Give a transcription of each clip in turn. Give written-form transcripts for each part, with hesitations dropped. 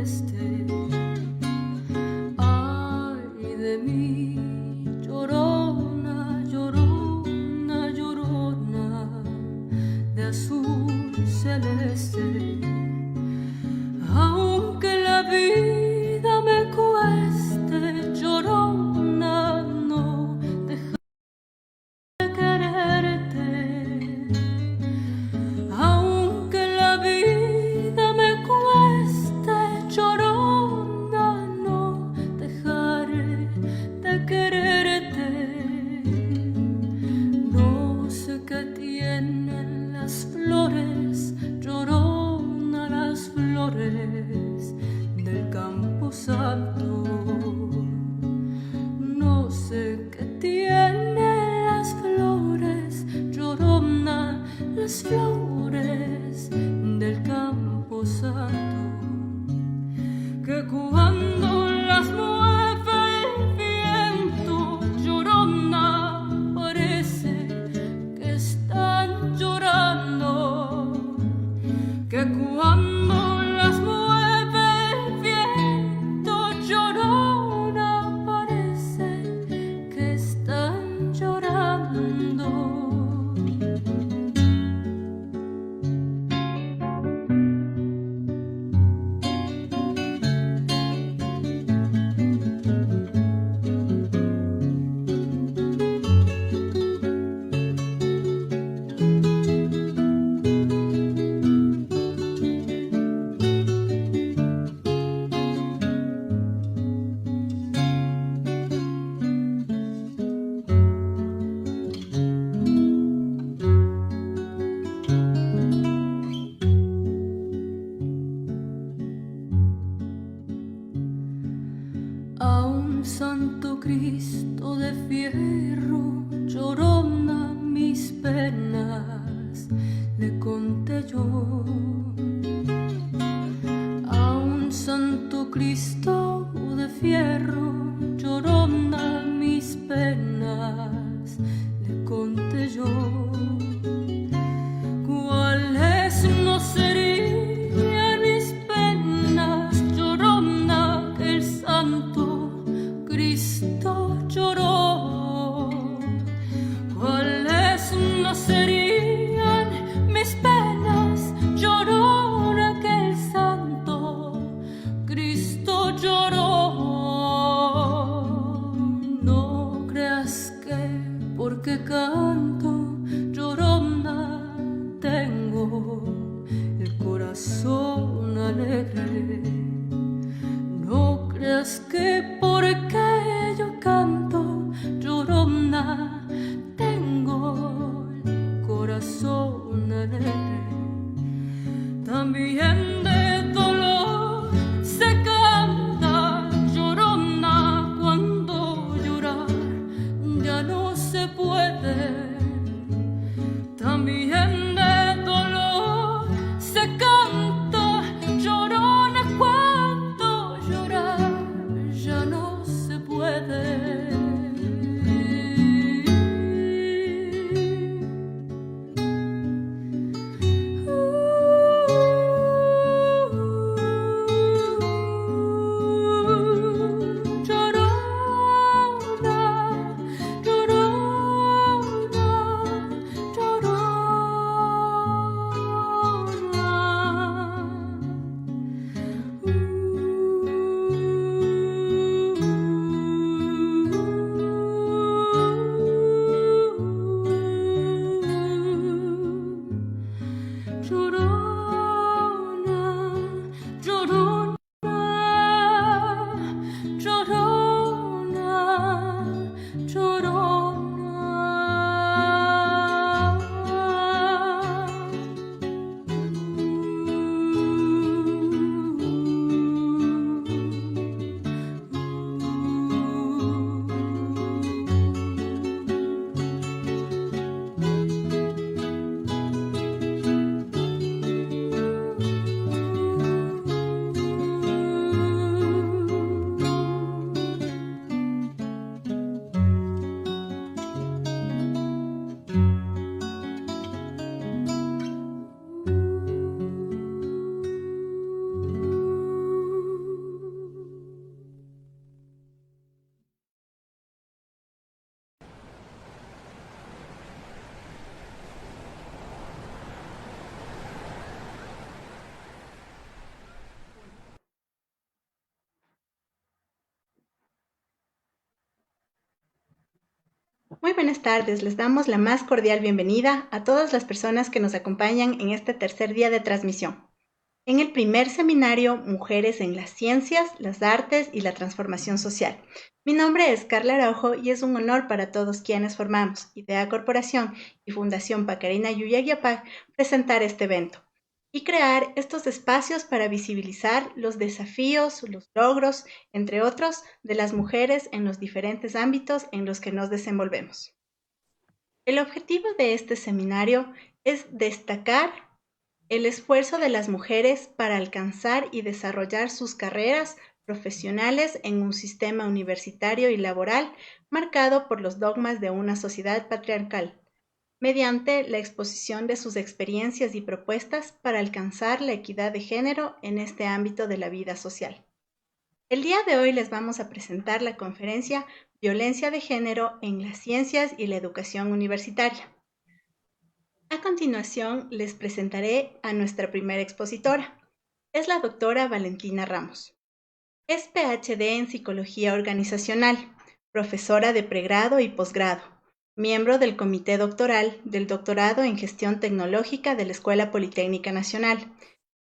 celeste. Ay de mí, llorona, llorona, llorona, de azul celeste. Aunque la vida me cueste, llorona, no dejaré de quererte. Aunque la vida me cueste, llorona, no dejaré de quererte. No sé qué tienen las flores, llorona, las flores del Campo Santo. No sé qué tienen las flores, llorona, las flores del Campo Santo, que cuando las mueve el viento, llorona, parece que están llorando, que cuando las mueve el viento, llorona, parece que están llorando. A un santo Cristo de fierro, llorona, mis penas le conté yo. A un santo Cristo de fierro, llorona, mis penas le conté yo. ¿Cuáles no serían mis penas, llorona, que el santo Cristo lloró? ¿Cuáles no serían mis penas, llorona, que el santo Cristo lloró? No creas que porque canto, llorona, tengo el corazón alegre. No creas que porque yo canto, llorona, tengo el corazón alegre. También de dolor se canta, llorona, cuando llorar ya no se puede. También de dolor se canta, llorona, cuando llorar ya no Muy buenas tardes, les damos la más cordial bienvenida a todas las personas que nos acompañan en este tercer día de transmisión. En el primer seminario Mujeres en las Ciencias, las Artes y la Transformación Social. Mi nombre es Carla Araujo y es un honor para todos quienes formamos IDEA Corporación y Fundación Pacarina Yuyaguiapac presentar este evento y crear estos espacios para visibilizar los desafíos, los logros, entre otros, de las mujeres en los diferentes ámbitos en los que nos desenvolvemos. El objetivo de este seminario es destacar el esfuerzo de las mujeres para alcanzar y desarrollar sus carreras profesionales en un sistema universitario y laboral marcado por los dogmas de una sociedad patriarcal, mediante la exposición de sus experiencias y propuestas para alcanzar la equidad de género en este ámbito de la vida social. El día de hoy les vamos a presentar la conferencia Violencia de Género en las Ciencias y la Educación Universitaria. A continuación, les presentaré a nuestra primera expositora. Es la doctora Valentina Ramos. Es PhD en Psicología Organizacional, profesora de pregrado y posgrado, miembro del Comité Doctoral del Doctorado en Gestión Tecnológica de la Escuela Politécnica Nacional,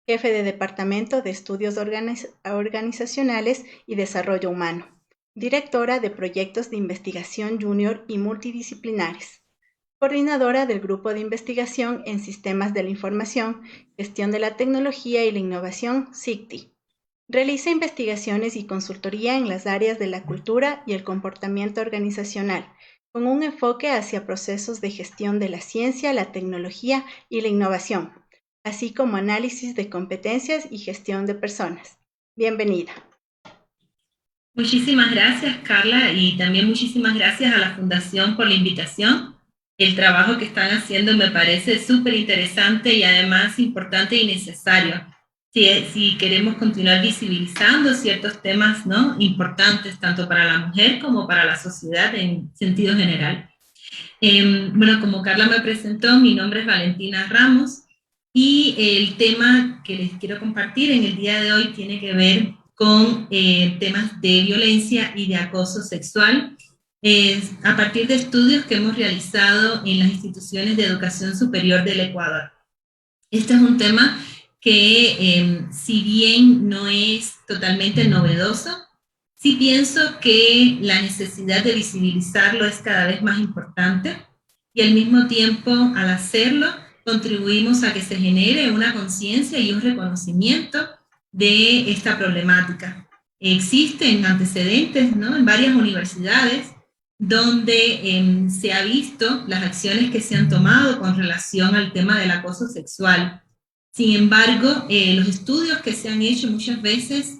jefe de Departamento de Estudios Organizacionales y Desarrollo Humano, directora de Proyectos de Investigación Junior y Multidisciplinares, coordinadora del Grupo de Investigación en Sistemas de la Información, Gestión de la Tecnología y la Innovación, SICTI. Realiza investigaciones y consultoría en las áreas de la cultura y el comportamiento organizacional, con un enfoque hacia procesos de gestión de la ciencia, la tecnología y la innovación, así como análisis de competencias y gestión de personas. Bienvenida. Muchísimas gracias, Carla, y también muchísimas gracias a la Fundación por la invitación. El trabajo que están haciendo me parece súper interesante y además importante y necesario. Si queremos continuar visibilizando ciertos temas, ¿no?, importantes tanto para la mujer como para la sociedad en sentido general. Bueno, como Carla me presentó, mi nombre es Valentina Ramos y el tema que les quiero compartir en el día de hoy tiene que ver con temas de violencia y de acoso sexual, a partir de estudios que hemos realizado en las instituciones de educación superior del Ecuador. Este es un tema que, si bien no es totalmente novedoso, sí pienso que la necesidad de visibilizarlo es cada vez más importante y al mismo tiempo, al hacerlo, contribuimos a que se genere una conciencia y un reconocimiento de esta problemática. Existen antecedentes, ¿no?, en varias universidades donde se ha visto las acciones que se han tomado con relación al tema del acoso sexual. Sin embargo, los estudios que se han hecho muchas veces,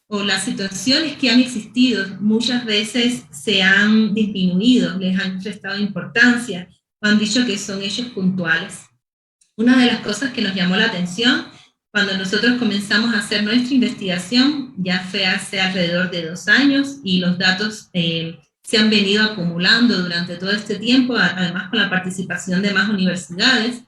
o las situaciones que han existido, muchas veces se han disminuido, les han prestado importancia, o han dicho que son hechos puntuales. Una de las cosas que nos llamó la atención cuando nosotros comenzamos a hacer nuestra investigación, ya fue hace alrededor de 2 años, y los datos se han venido acumulando durante todo este tiempo, además con la participación de más universidades.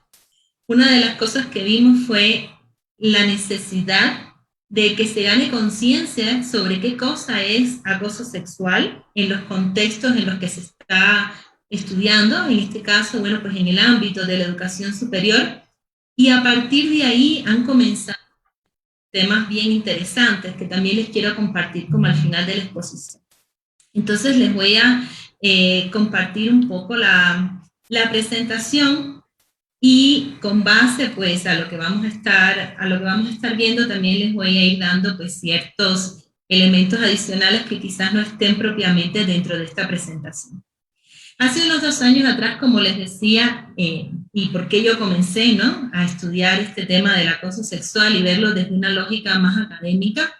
Una de las cosas que vimos fue la necesidad de que se gane conciencia sobre qué cosa es acoso sexual en los contextos en los que se está estudiando, en este caso, bueno, pues en el ámbito de la educación superior, y a partir de ahí han comenzado temas bien interesantes que también les quiero compartir como al final de la exposición. Entonces les voy a compartir un poco la presentación, y con base pues a lo que vamos a estar viendo, también les voy a ir dando pues ciertos elementos adicionales que quizás no estén propiamente dentro de esta presentación. Hace unos 2 años atrás, como les decía, y por qué yo comencé, ¿no?, a estudiar este tema del acoso sexual y verlo desde una lógica más académica,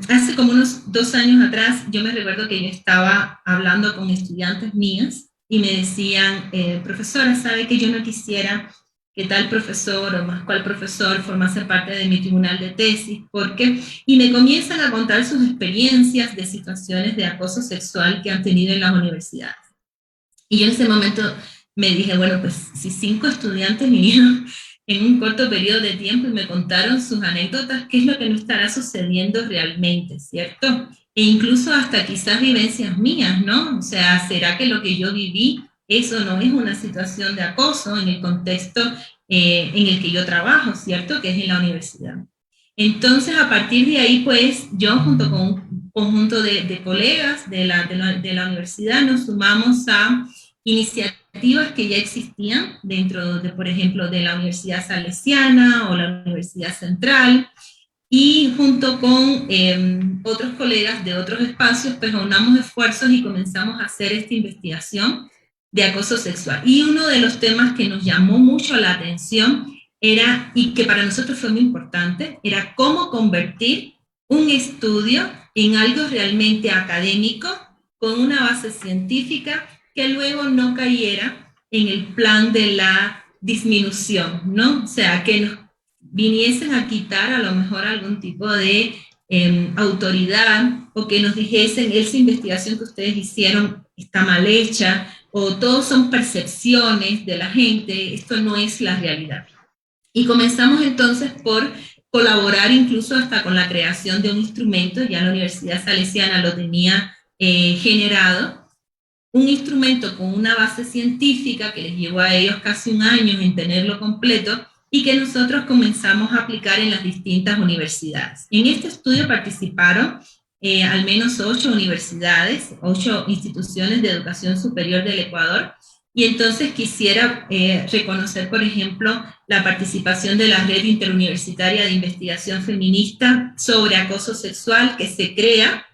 hace como unos 2 años atrás, yo me recuerdo que yo estaba hablando con estudiantes mías y me decían, profesora, ¿sabe que yo no quisiera que tal profesor o más cual profesor formase parte de mi tribunal de tesis? ¿Por qué? Y me comienzan a contar sus experiencias de situaciones de acoso sexual que han tenido en las universidades. Y yo en ese momento me dije, bueno, pues si 5 estudiantes vinieron en un corto periodo de tiempo y me contaron sus anécdotas, qué es lo que no estará sucediendo realmente, ¿cierto? E incluso hasta quizás vivencias mías, ¿no? O sea, ¿será que lo que yo viví, eso no es una situación de acoso en el contexto en el que yo trabajo, ¿cierto? Que es en la universidad. Entonces, a partir de ahí, pues, yo junto con un conjunto de colegas de la universidad nos sumamos a iniciativas que ya existían dentro de, por ejemplo, de la Universidad Salesiana o la Universidad Central, y junto con otros colegas de otros espacios, pues unamos esfuerzos y comenzamos a hacer esta investigación de acoso sexual. Y uno de los temas que nos llamó mucho la atención era, y que para nosotros fue muy importante, era cómo convertir un estudio en algo realmente académico, con una base científica, que luego no cayera en el plan de la disminución, ¿no? O sea, que nos viniesen a quitar a lo mejor algún tipo de autoridad, o que nos dijesen, esa investigación que ustedes hicieron está mal hecha, o todos son percepciones de la gente, esto no es la realidad. Y comenzamos entonces por colaborar incluso hasta con la creación de un instrumento, ya la Universidad Salesiana lo tenía generado, un instrumento con una base científica que les llevó a ellos casi un año en tenerlo completo, y que nosotros comenzamos a aplicar en las distintas universidades. En este estudio participaron al menos 8 universidades, 8 instituciones de educación superior del Ecuador, y entonces quisiera reconocer, por ejemplo, la participación de la Red Interuniversitaria de Investigación Feminista sobre Acoso Sexual, que se crea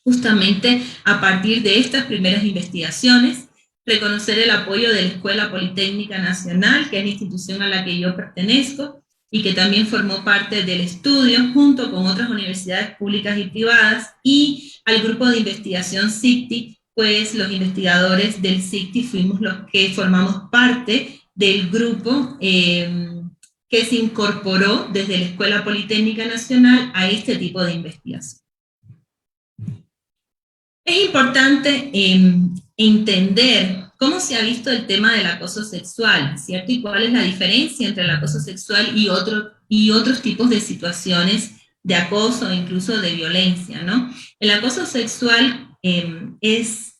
justamente a partir de estas primeras investigaciones. Reconocer el apoyo de la Escuela Politécnica Nacional, que es la institución a la que yo pertenezco, y que también formó parte del estudio, junto con otras universidades públicas y privadas, y al grupo de investigación SICTI, pues los investigadores del SICTI fuimos los que formamos parte del grupo que se incorporó desde la Escuela Politécnica Nacional a este tipo de investigación. Es importante entender cómo se ha visto el tema del acoso sexual, ¿cierto? Y cuál es la diferencia entre el acoso sexual y otros tipos de situaciones de acoso, incluso de violencia, ¿no? El acoso sexual es,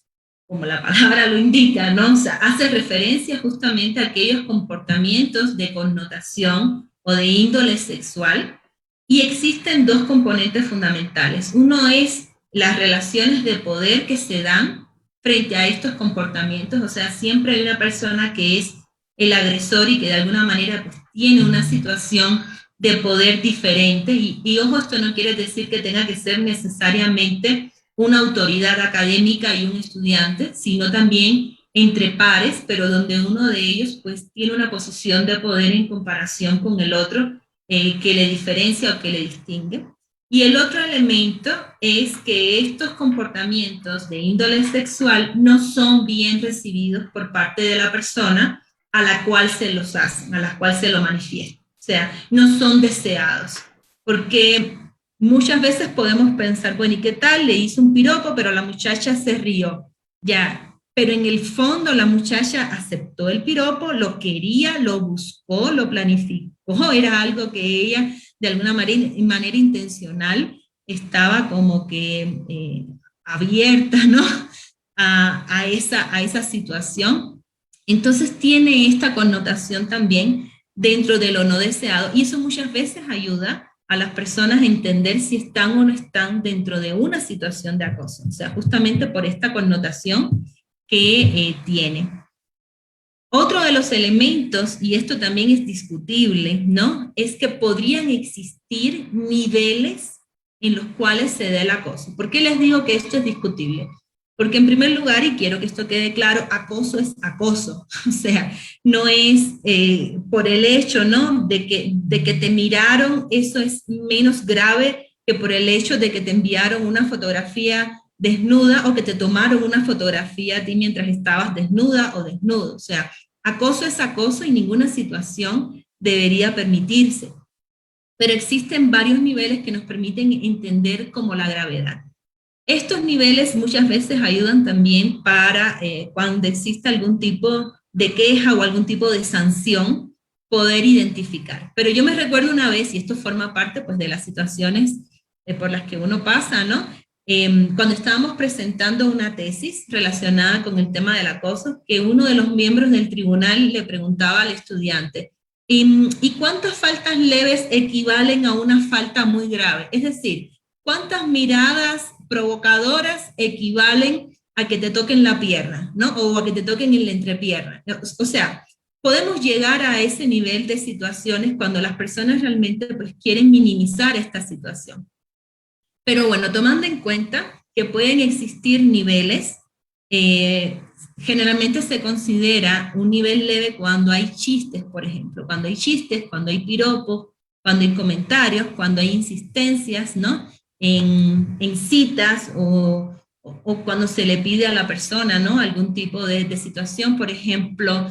como la palabra lo indica, ¿no? O sea, hace referencia justamente a aquellos comportamientos de connotación o de índole sexual, y existen dos componentes fundamentales. Uno es las relaciones de poder que se dan frente a estos comportamientos, o sea, siempre hay una persona que es el agresor y que de alguna manera pues, tiene una situación de poder diferente, y ojo, esto no quiere decir que tenga que ser necesariamente una autoridad académica y un estudiante, sino también entre pares, pero donde uno de ellos pues tiene una posición de poder en comparación con el otro, que le diferencia o que le distingue. Y el otro elemento es que estos comportamientos de índole sexual no son bien recibidos por parte de la persona a la cual se los hacen, a la cual se lo manifiestan. O sea, no son deseados. Porque muchas veces podemos pensar, bueno, ¿y qué tal? Le hizo un piropo, pero la muchacha se rió. Ya, pero en el fondo la muchacha aceptó el piropo, lo quería, lo buscó, lo planificó, era algo que ella de alguna manera intencional estaba como que abierta, ¿no? a esa situación. Entonces tiene esta connotación también dentro de lo no deseado, y eso muchas veces ayuda a las personas a entender si están o no están dentro de una situación de acoso, o sea, justamente por esta connotación que tiene. Otro de los elementos, y esto también es discutible, ¿no? Es que podrían existir niveles en los cuales se da el acoso. ¿Por qué les digo que esto es discutible? Porque en primer lugar, y quiero que esto quede claro, acoso es acoso. O sea, no es por el hecho, ¿no? de que te miraron, eso es menos grave que por el hecho de que te enviaron una fotografía desnuda o que te tomaron una fotografía a ti mientras estabas desnuda o desnudo. O sea, acoso es acoso y ninguna situación debería permitirse. Pero existen varios niveles que nos permiten entender como la gravedad. Estos niveles muchas veces ayudan también para cuando existe algún tipo de queja o algún tipo de sanción, poder identificar. Pero yo me recuerdo una vez, y esto forma parte pues de las situaciones por las que uno pasa, ¿no? Cuando estábamos presentando una tesis relacionada con el tema del acoso, que uno de los miembros del tribunal le preguntaba al estudiante, ¿y cuántas faltas leves equivalen a una falta muy grave? Es decir, ¿cuántas miradas provocadoras equivalen a que te toquen la pierna, ¿no? O a que te toquen en la entrepierna? O sea, podemos llegar a ese nivel de situaciones cuando las personas realmente pues, quieren minimizar esta situación. Pero bueno, tomando en cuenta que pueden existir niveles, generalmente se considera un nivel leve cuando hay chistes, por ejemplo, cuando hay chistes, cuando hay piropos, cuando hay comentarios, cuando hay insistencias, ¿no? En citas o cuando se le pide a la persona, ¿no? Algún tipo de situación, por ejemplo,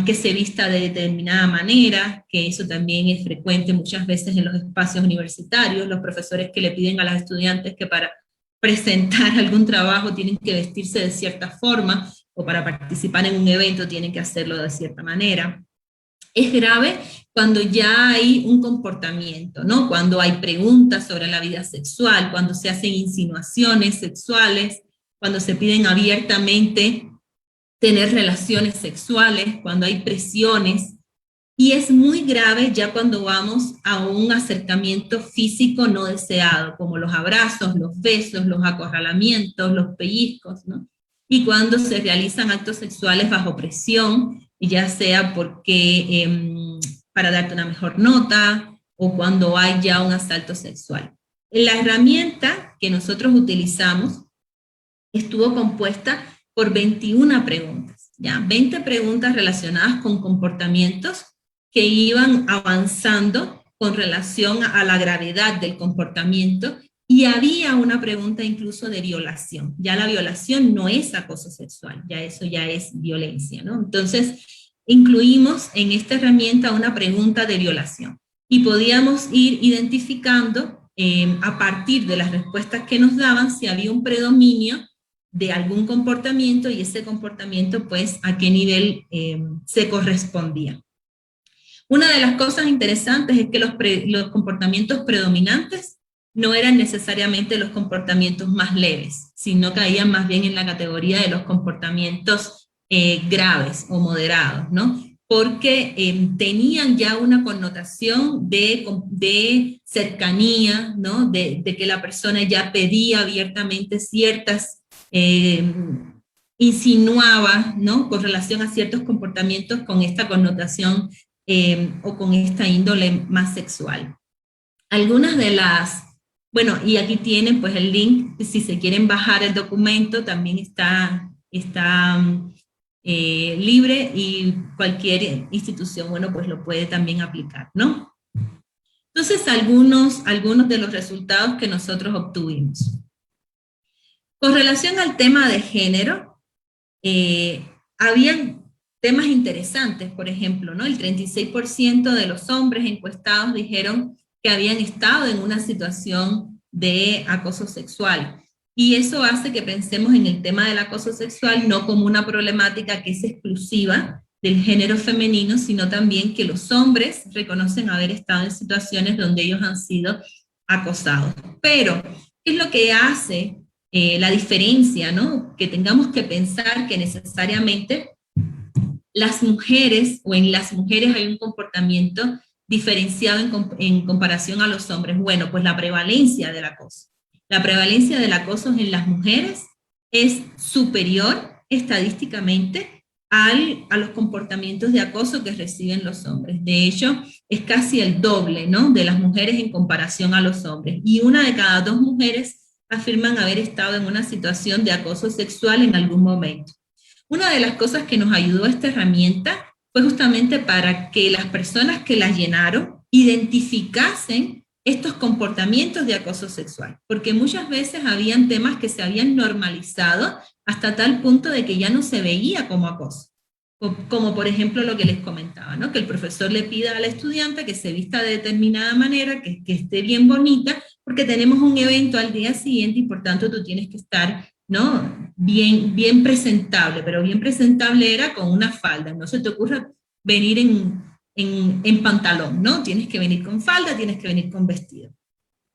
que se vista de determinada manera, que eso también es frecuente muchas veces en los espacios universitarios, los profesores que le piden a las estudiantes que para presentar algún trabajo tienen que vestirse de cierta forma, o para participar en un evento tienen que hacerlo de cierta manera. Es grave cuando ya hay un comportamiento, ¿no? Cuando hay preguntas sobre la vida sexual, cuando se hacen insinuaciones sexuales, cuando se piden abiertamente tener relaciones sexuales, cuando hay presiones, y es muy grave ya cuando vamos a un acercamiento físico no deseado, como los abrazos, los besos, los acorralamientos, los pellizcos, ¿no? Y cuando se realizan actos sexuales bajo presión, ya sea porque para darte una mejor nota, o cuando hay ya un asalto sexual. La herramienta que nosotros utilizamos estuvo compuesta por 21 preguntas, ¿ya? 20 preguntas relacionadas con comportamientos que iban avanzando con relación a la gravedad del comportamiento, y había una pregunta incluso de violación. Ya la violación no es acoso sexual, ya eso ya es violencia, ¿no? Entonces, incluimos en esta herramienta una pregunta de violación, y podíamos ir identificando a partir de las respuestas que nos daban si había un predominio de algún comportamiento, y ese comportamiento, pues, a qué nivel se correspondía. Una de las cosas interesantes es que los comportamientos predominantes no eran necesariamente los comportamientos más leves, sino caían más bien en la categoría de los comportamientos graves o moderados, ¿no? Porque tenían ya una connotación de cercanía, ¿no? De que la persona ya pedía abiertamente ciertas insinuaba, ¿no? Con relación a ciertos comportamientos con esta connotación o con esta índole más sexual. Algunas de las, bueno, y aquí tienen pues el link, si se quieren bajar el documento, también está libre, y cualquier institución, bueno, pues lo puede también aplicar, ¿no? Entonces, algunos de los resultados que nosotros obtuvimos. Con relación al tema de género, habían temas interesantes, por ejemplo, ¿no? El 36% de los hombres encuestados dijeron que habían estado en una situación de acoso sexual. Y eso hace que pensemos en el tema del acoso sexual no como una problemática que es exclusiva del género femenino, sino también que los hombres reconocen haber estado en situaciones donde ellos han sido acosados. Pero, ¿qué es lo que hace la diferencia, ¿no? Que tengamos que pensar que necesariamente las mujeres, o en las mujeres hay un comportamiento diferenciado en comparación a los hombres? Bueno, pues la prevalencia del acoso. La prevalencia del acoso en las mujeres es superior estadísticamente a los comportamientos de acoso que reciben los hombres. De hecho, es casi el doble, ¿no? De las mujeres en comparación a los hombres. Y 1 de cada 2 mujeres afirman haber estado en una situación de acoso sexual en algún momento. Una de las cosas que nos ayudó esta herramienta fue justamente para que las personas que la llenaron identificasen estos comportamientos de acoso sexual, porque muchas veces habían temas que se habían normalizado hasta tal punto de que ya no se veía como acoso. Como por ejemplo lo que les comentaba, ¿no? Que el profesor le pida a la estudiante que se vista de determinada manera, que esté bien bonita, porque tenemos un evento al día siguiente y por tanto tú tienes que estar, ¿no? Bien presentable, pero bien presentable era con una falda. No se te ocurra venir en pantalón, ¿no? Tienes que venir con falda, tienes que venir con vestido.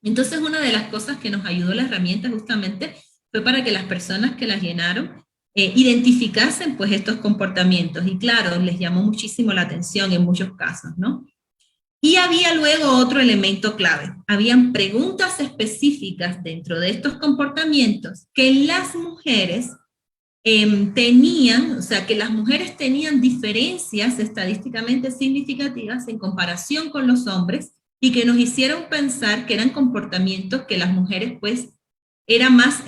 Entonces, una de las cosas que nos ayudó la herramienta justamente fue para que las personas que las llenaron identificasen pues estos comportamientos, y claro, les llamó muchísimo la atención en muchos casos, ¿no? Y había luego otro elemento clave, habían preguntas específicas dentro de estos comportamientos que las mujeres tenían, o sea, que las mujeres tenían diferencias estadísticamente significativas en comparación con los hombres, y que nos hicieron pensar que eran comportamientos que las mujeres pues era más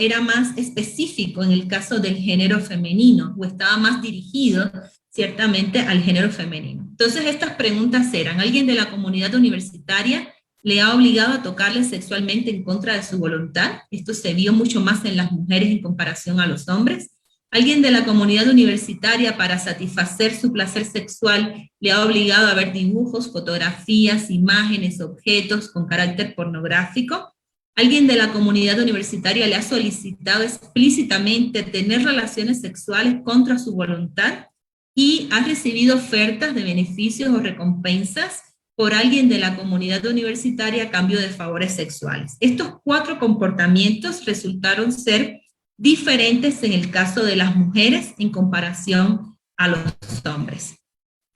específico en el caso del género femenino, o estaba más dirigido ciertamente al género femenino. Entonces estas preguntas eran: ¿alguien de la comunidad universitaria le ha obligado a tocarle sexualmente en contra de su voluntad? Esto se vio mucho más en las mujeres en comparación a los hombres. ¿Alguien de la comunidad universitaria, para satisfacer su placer sexual, le ha obligado a ver dibujos, fotografías, imágenes, objetos con carácter pornográfico? ¿Alguien de la comunidad universitaria le ha solicitado explícitamente tener relaciones sexuales contra su voluntad y ha recibido ofertas de beneficios o recompensas por alguien de la comunidad universitaria a cambio de favores sexuales? Estos 4 comportamientos resultaron ser diferentes en el caso de las mujeres en comparación a los hombres.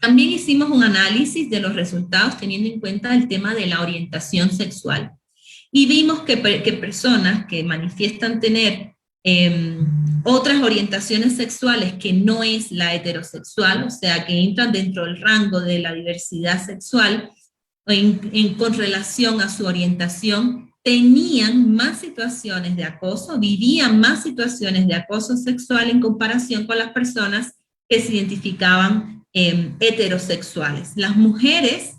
También hicimos un análisis de los resultados teniendo en cuenta el tema de la orientación sexual. Y vimos que personas que manifiestan tener otras orientaciones sexuales que no es la heterosexual, o sea, que entran dentro del rango de la diversidad sexual, con relación a su orientación, tenían más situaciones de acoso, vivían más situaciones de acoso sexual en comparación con las personas que se identificaban heterosexuales. Las mujeres,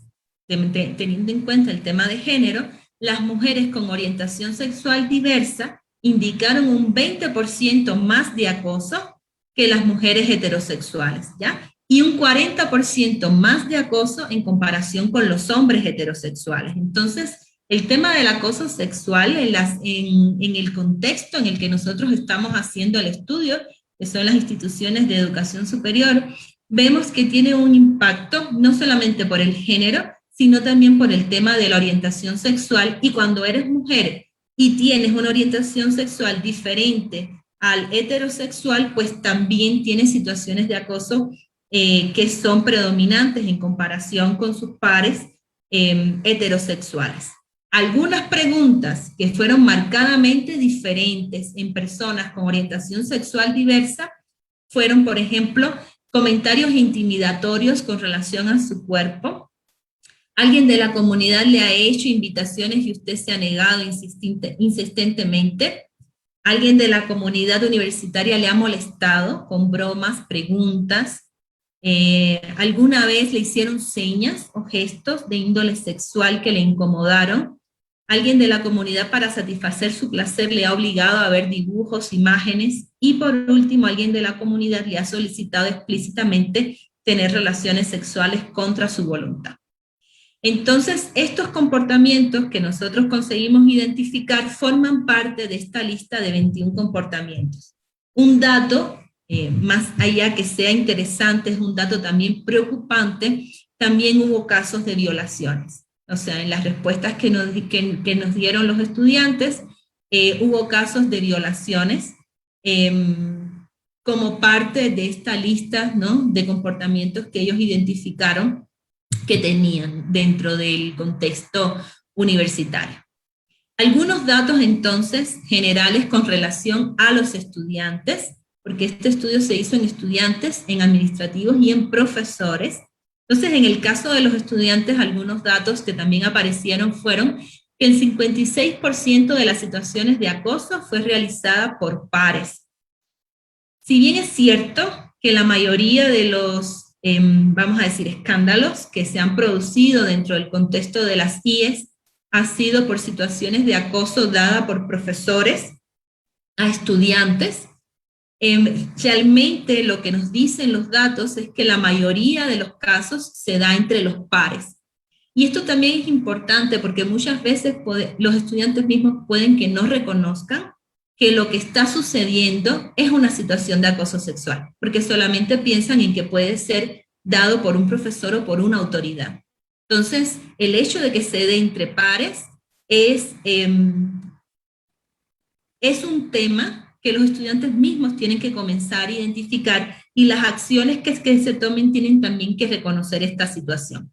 teniendo en cuenta el tema de género, las mujeres con orientación sexual diversa indicaron un 20% más de acoso que las mujeres heterosexuales, ¿ya? Y un 40% más de acoso en comparación con los hombres heterosexuales. Entonces, el tema del acoso sexual en el contexto en el que nosotros estamos haciendo el estudio, que son las instituciones de educación superior, vemos que tiene un impacto no solamente por el género, sino también por el tema de la orientación sexual, y cuando eres mujer y tienes una orientación sexual diferente al heterosexual, pues también tienes situaciones de acoso que son predominantes en comparación con sus pares heterosexuales. Algunas preguntas que fueron marcadamente diferentes en personas con orientación sexual diversa fueron, por ejemplo, comentarios intimidatorios con relación a su cuerpo. ¿Alguien de la comunidad le ha hecho invitaciones y usted se ha negado insistentemente? ¿Alguien de la comunidad universitaria le ha molestado con bromas, preguntas? ¿Alguna vez le hicieron señas o gestos de índole sexual que le incomodaron? ¿Alguien de la comunidad, para satisfacer su placer, le ha obligado a ver dibujos, imágenes? Y por último, ¿alguien de la comunidad le ha solicitado explícitamente tener relaciones sexuales contra su voluntad? Entonces, estos comportamientos que nosotros conseguimos identificar forman parte de esta lista de 21 comportamientos. Un dato, más allá que sea interesante, es un dato también preocupante: también hubo casos de violaciones. O sea, en las respuestas que nos dieron los estudiantes, hubo casos de violaciones como parte de esta lista, ¿no?, de comportamientos que ellos identificaron que tenían dentro del contexto universitario. Algunos datos entonces generales con relación a los estudiantes, porque este estudio se hizo en estudiantes, en administrativos y en profesores. Entonces, en el caso de los estudiantes, algunos datos que también aparecieron fueron que el 56% de las situaciones de acoso fue realizada por pares. Si bien es cierto que la mayoría de los vamos a decir, escándalos que se han producido dentro del contexto de las IES ha sido por situaciones de acoso dada por profesores a estudiantes. Realmente lo que nos dicen los datos es que la mayoría de los casos se da entre los pares. Y esto también es importante porque muchas veces los estudiantes mismos pueden que no reconozcan que lo que está sucediendo es una situación de acoso sexual, porque solamente piensan en que puede ser dado por un profesor o por una autoridad. Entonces, el hecho de que se dé entre pares es un tema que los estudiantes mismos tienen que comenzar a identificar, y las acciones que se tomen tienen también que reconocer esta situación.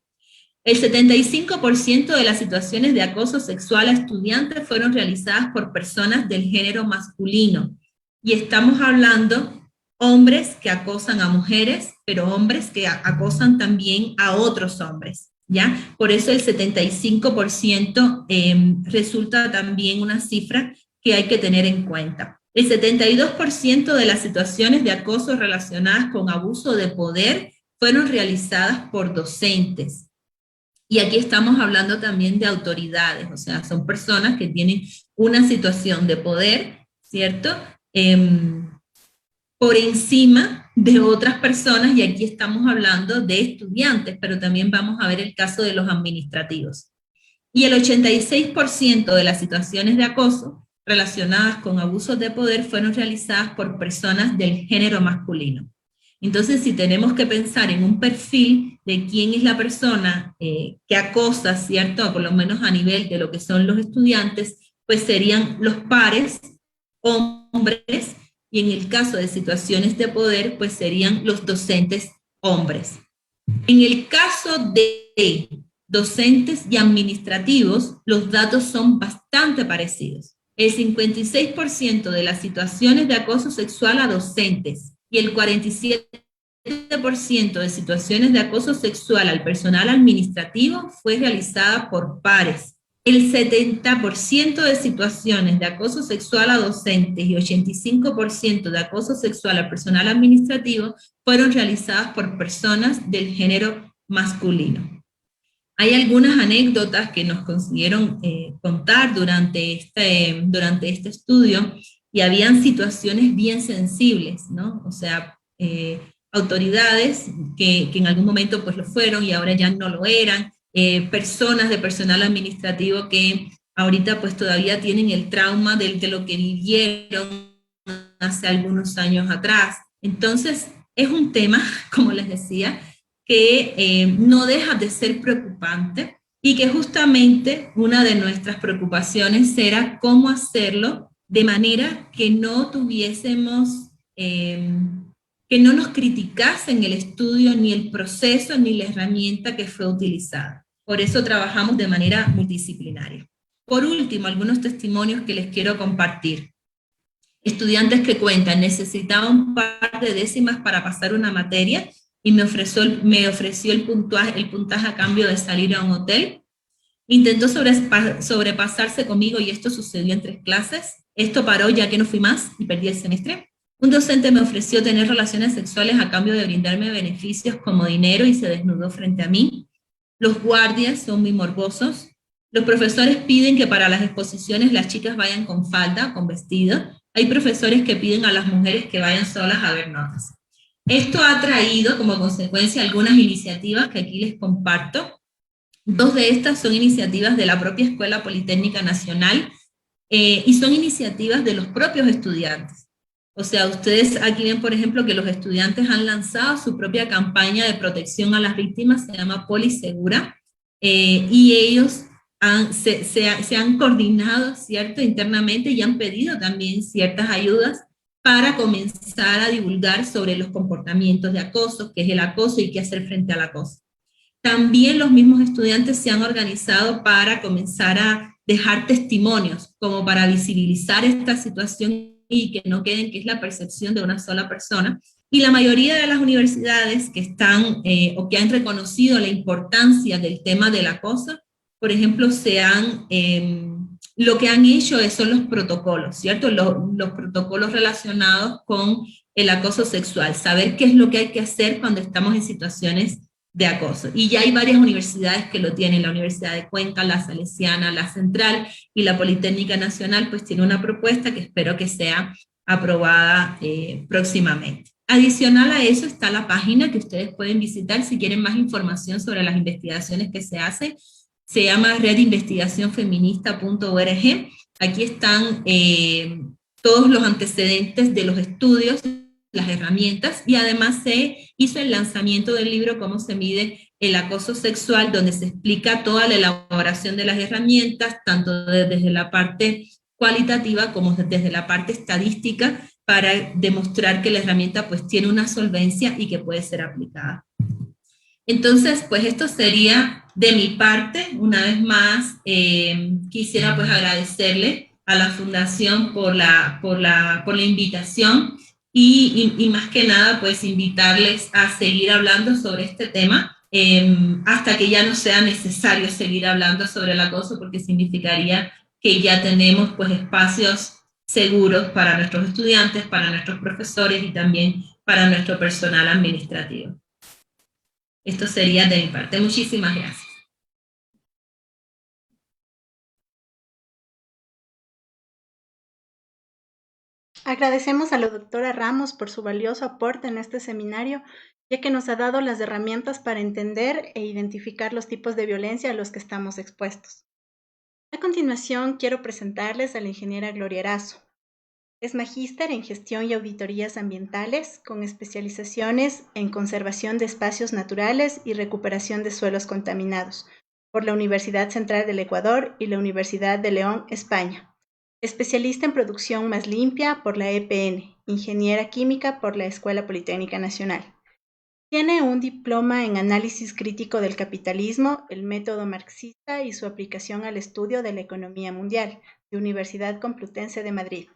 El 75% de las situaciones de acoso sexual a estudiantes fueron realizadas por personas del género masculino. Y estamos hablando hombres que acosan a mujeres, pero hombres que acosan también a otros hombres, ¿ya? Por eso el 75% resulta también una cifra que hay que tener en cuenta. El 72% de las situaciones de acoso relacionadas con abuso de poder fueron realizadas por docentes. Y aquí estamos hablando también de autoridades, o sea, son personas que tienen una situación de poder, ¿cierto? Por encima de otras personas, y aquí estamos hablando de estudiantes, pero también vamos a ver el caso de los administrativos. Y el 86% de las situaciones de acoso relacionadas con abusos de poder fueron realizadas por personas del género masculino. Entonces, si tenemos que pensar en un perfil de quién es la persona que acosa, ¿cierto? Por lo menos a nivel de lo que son los estudiantes, pues serían los pares, hombres, y en el caso de situaciones de poder, pues serían los docentes hombres. En el caso de docentes y administrativos, los datos son bastante parecidos. El 56% de las situaciones de acoso sexual a docentes y el 47% de situaciones de acoso sexual al personal administrativo fue realizada por pares. El 70% de situaciones de acoso sexual a docentes y 85% de acoso sexual al personal administrativo fueron realizadas por personas del género masculino. Hay algunas anécdotas que nos consiguieron contar durante este estudio, y habían situaciones bien sensibles, ¿no? O sea, autoridades que en algún momento pues lo fueron y ahora ya no lo eran, personas de personal administrativo que ahorita pues todavía tienen el trauma de lo que vivieron hace algunos años atrás. Entonces, es un tema, como les decía, que no deja de ser preocupante, y que justamente una de nuestras preocupaciones era cómo hacerlo de manera que no tuviésemos, que no nos criticasen el estudio, ni el proceso, ni la herramienta que fue utilizada. Por eso trabajamos de manera multidisciplinaria. Por último, algunos testimonios que les quiero compartir. Estudiantes que cuentan: necesitaba un par de décimas para pasar una materia, y me ofreció el puntaje a cambio de salir a un hotel. Intentó sobrepasarse conmigo, y esto sucedió en 3 clases. Esto paró ya que no fui más y perdí el semestre. Un docente me ofreció tener relaciones sexuales a cambio de brindarme beneficios como dinero, y se desnudó frente a mí. Los guardias son muy morbosos. Los profesores piden que para las exposiciones las chicas vayan con falda, con vestido. Hay profesores que piden a las mujeres que vayan solas a ver notas. Esto ha traído como consecuencia algunas iniciativas que aquí les comparto. 2 de estas son iniciativas de la propia Escuela Politécnica Nacional, y son iniciativas de los propios estudiantes. O sea, ustedes aquí ven, por ejemplo, que los estudiantes han lanzado su propia campaña de protección a las víctimas, se llama Polisegura, y ellos se han coordinado, ¿cierto?, internamente, y han pedido también ciertas ayudas para comenzar a divulgar sobre los comportamientos de acoso, qué es el acoso y qué hacer frente al acoso. También los mismos estudiantes se han organizado para comenzar a dejar testimonios, como para visibilizar esta situación y que no queden que es la percepción de una sola persona. Y la mayoría de las universidades que están o que han reconocido la importancia del tema del acoso, por ejemplo, lo que han hecho son los protocolos, ¿cierto? Los protocolos relacionados con el acoso sexual, saber qué es lo que hay que hacer cuando estamos en situaciones de acoso. Y ya hay varias universidades que lo tienen: la Universidad de Cuenca, la Salesiana, la Central, y la Politécnica Nacional pues tiene una propuesta que espero que sea aprobada próximamente. Adicional a eso está la página que ustedes pueden visitar si quieren más información sobre las investigaciones que se hacen. Se llama redinvestigacionfeminista.org. Aquí están todos los antecedentes de los estudios las herramientas, y además se hizo el lanzamiento del libro Cómo se mide el acoso sexual, donde se explica toda la elaboración de las herramientas, tanto desde la parte cualitativa como desde la parte estadística, para demostrar que la herramienta pues tiene una solvencia y que puede ser aplicada. Entonces, pues esto sería de mi parte. Una vez más, quisiera pues agradecerle a la Fundación por la invitación y más que nada pues invitarles a seguir hablando sobre este tema hasta que ya no sea necesario seguir hablando sobre el acoso, porque significaría que ya tenemos pues espacios seguros para nuestros estudiantes, para nuestros profesores y también para nuestro personal administrativo. Esto sería de mi parte. Muchísimas gracias. Agradecemos a la doctora Ramos por su valioso aporte en este seminario, ya que nos ha dado las herramientas para entender e identificar los tipos de violencia a los que estamos expuestos. A continuación, quiero presentarles a la ingeniera Gloria Erazo. Es magíster en Gestión y Auditorías Ambientales, con especializaciones en Conservación de Espacios Naturales y Recuperación de Suelos Contaminados, por la Universidad Central del Ecuador y la Universidad de León, España. Especialista en Producción Más Limpia por la EPN, Ingeniera Química por la Escuela Politécnica Nacional. Tiene un diploma en Análisis Crítico del Capitalismo, el método marxista y su aplicación al estudio de la economía mundial, de Universidad Complutense de Madrid.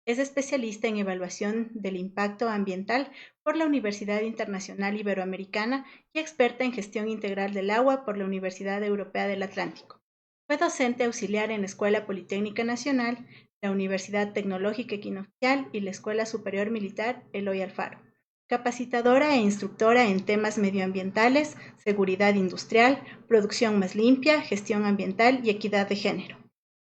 Es especialista en Evaluación del Impacto Ambiental por la Universidad Internacional Iberoamericana y experta en Gestión Integral del Agua por la Universidad Europea del Atlántico. Fue docente auxiliar en la Escuela Politécnica Nacional, la Universidad Tecnológica Equinoccial y la Escuela Superior Militar Eloy Alfaro. Capacitadora e instructora en temas medioambientales, seguridad industrial, producción más limpia, gestión ambiental y equidad de género.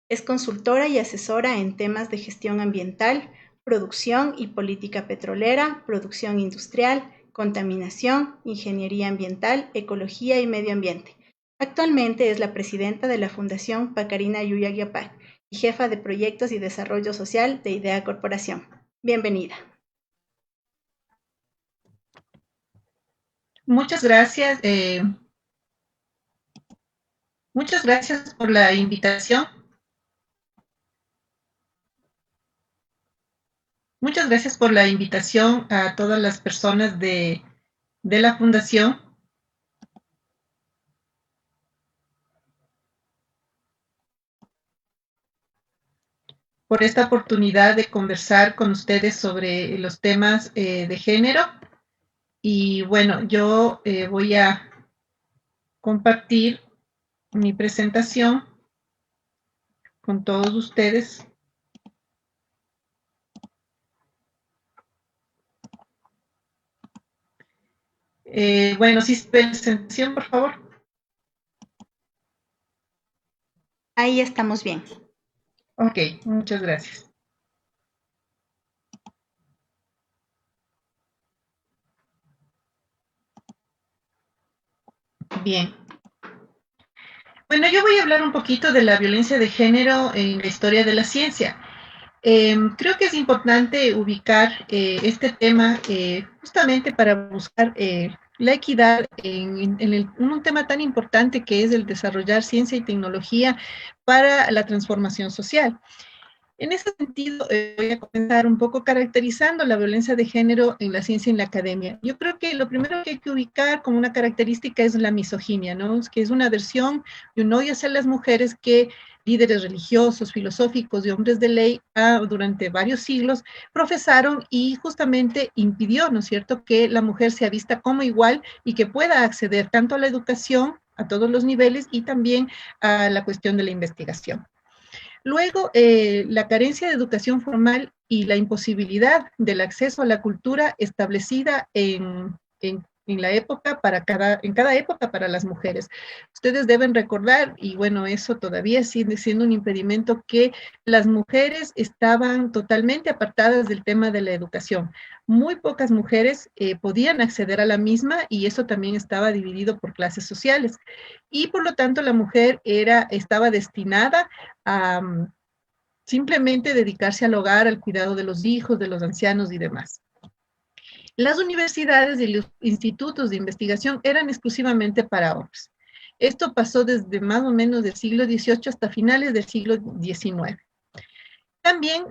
Es consultora y asesora en temas de gestión ambiental, producción y política petrolera, producción industrial, contaminación, ingeniería ambiental, ecología y medio ambiente. Actualmente es la presidenta de la Fundación Pacarina Yuyaguiapac y jefa de proyectos y desarrollo social de IDEA Corporación. Bienvenida. Muchas gracias. Muchas gracias por la invitación. Muchas gracias por la invitación a todas las personas de la Fundación. Por esta oportunidad de conversar con ustedes sobre los temas de género. Y bueno, yo voy a compartir mi presentación con todos ustedes. Bueno, sí, presentación, por favor. Ahí estamos bien. Ok, muchas gracias. Bien. Bueno, yo voy a hablar un poquito de la violencia de género en la historia de la ciencia. Creo que es importante ubicar este tema justamente para buscar la equidad en un tema tan importante que es el desarrollar ciencia y tecnología para la transformación social. En ese sentido, voy a comenzar un poco caracterizando la violencia de género en la ciencia y en la academia. Yo creo que lo primero que hay que ubicar como una característica es la misoginia, ¿no? Que es una aversión y un odio hacia las mujeres que líderes religiosos, filosóficos y hombres de ley durante varios siglos profesaron y justamente impidió, ¿no es cierto?, que la mujer sea vista como igual y que pueda acceder tanto a la educación a todos los niveles y también a la cuestión de la investigación. Luego, la carencia de educación formal y la imposibilidad del acceso a la cultura establecida en la época en cada época para las mujeres. Ustedes deben recordar, y bueno, eso todavía sigue siendo un impedimento, que las mujeres estaban totalmente apartadas del tema de la educación. Muy pocas mujeres podían acceder a la misma y eso también estaba dividido por clases sociales. Y por lo tanto la mujer estaba destinada a simplemente dedicarse al hogar, al cuidado de los hijos, de los ancianos y demás. Las universidades y los institutos de investigación eran exclusivamente para hombres. Esto pasó desde más o menos del siglo XVIII hasta finales del siglo XIX. También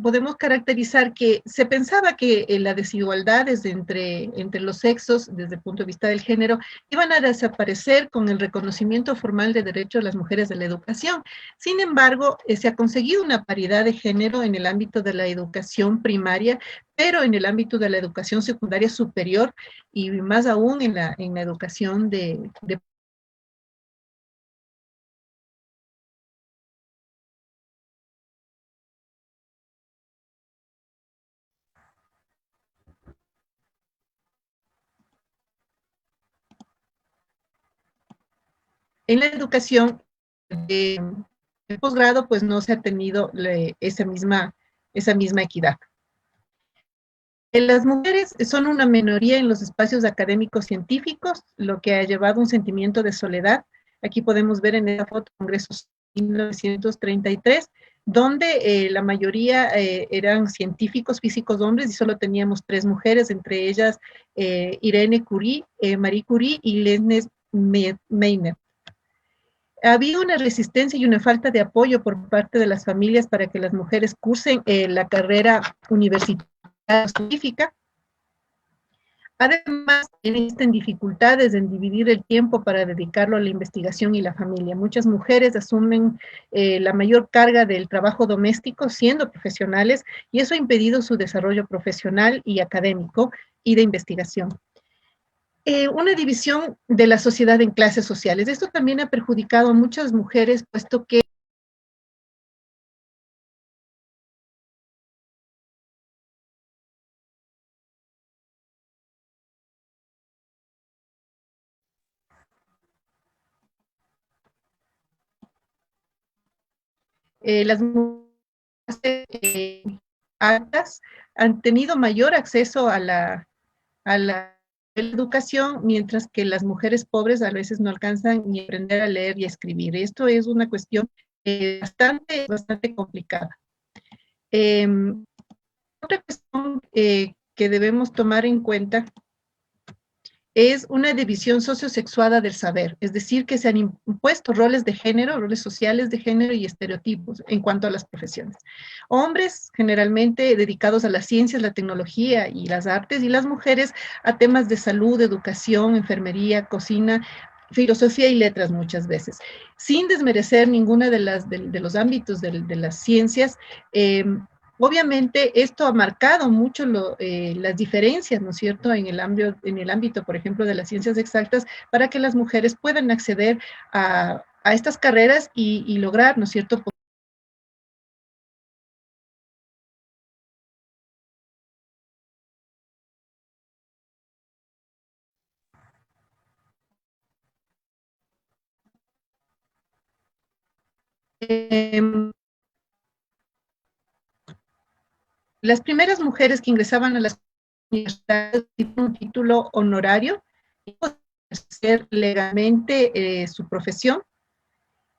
podemos caracterizar que se pensaba que las desigualdades entre los sexos, desde el punto de vista del género, iban a desaparecer con el reconocimiento formal de derechos de las mujeres de la educación. Sin embargo, se ha conseguido una paridad de género en el ámbito de la educación primaria, pero en el ámbito de la educación secundaria superior y más aún en la educación de en la educación de, de posgrado, pues no se ha tenido esa misma equidad. Las mujeres son una minoría en los espacios académicos científicos, lo que ha llevado a un sentimiento de soledad. Aquí podemos ver en esta foto congresos 1933, donde la mayoría eran científicos físicos hombres y solo teníamos 3 mujeres, entre ellas Irene Curie, Marie Curie y Lesnes Meitner. Había una resistencia y una falta de apoyo por parte de las familias para que las mujeres cursen la carrera universitaria científica. Además, existen dificultades en dividir el tiempo para dedicarlo a la investigación y la familia. Muchas mujeres asumen la mayor carga del trabajo doméstico siendo profesionales y eso ha impedido su desarrollo profesional y académico y de investigación. Una división de la sociedad en clases sociales. Esto también ha perjudicado a muchas mujeres, puesto que las mujeres altas han tenido mayor acceso a la educación, mientras que las mujeres pobres a veces no alcanzan ni a aprender a leer y a escribir. Esto es una cuestión bastante complicada. Eh, Otra cuestión que debemos tomar en cuenta es una división sociosexuada del saber, es decir, que se han impuesto roles de género, roles sociales de género y estereotipos en cuanto a las profesiones. Hombres generalmente dedicados a las ciencias, la tecnología y las artes, y las mujeres a temas de salud, educación, enfermería, cocina, filosofía y letras muchas veces, sin desmerecer ninguna de los ámbitos de las ciencias. Obviamente, esto ha marcado mucho las diferencias, ¿no es cierto?, en el ámbito, por ejemplo, de las ciencias exactas, para que las mujeres puedan acceder a estas carreras y lograr, ¿no es cierto?, eh, las primeras mujeres que ingresaban a las universidades tienen un título honorario y pueden ejercer legalmente su profesión.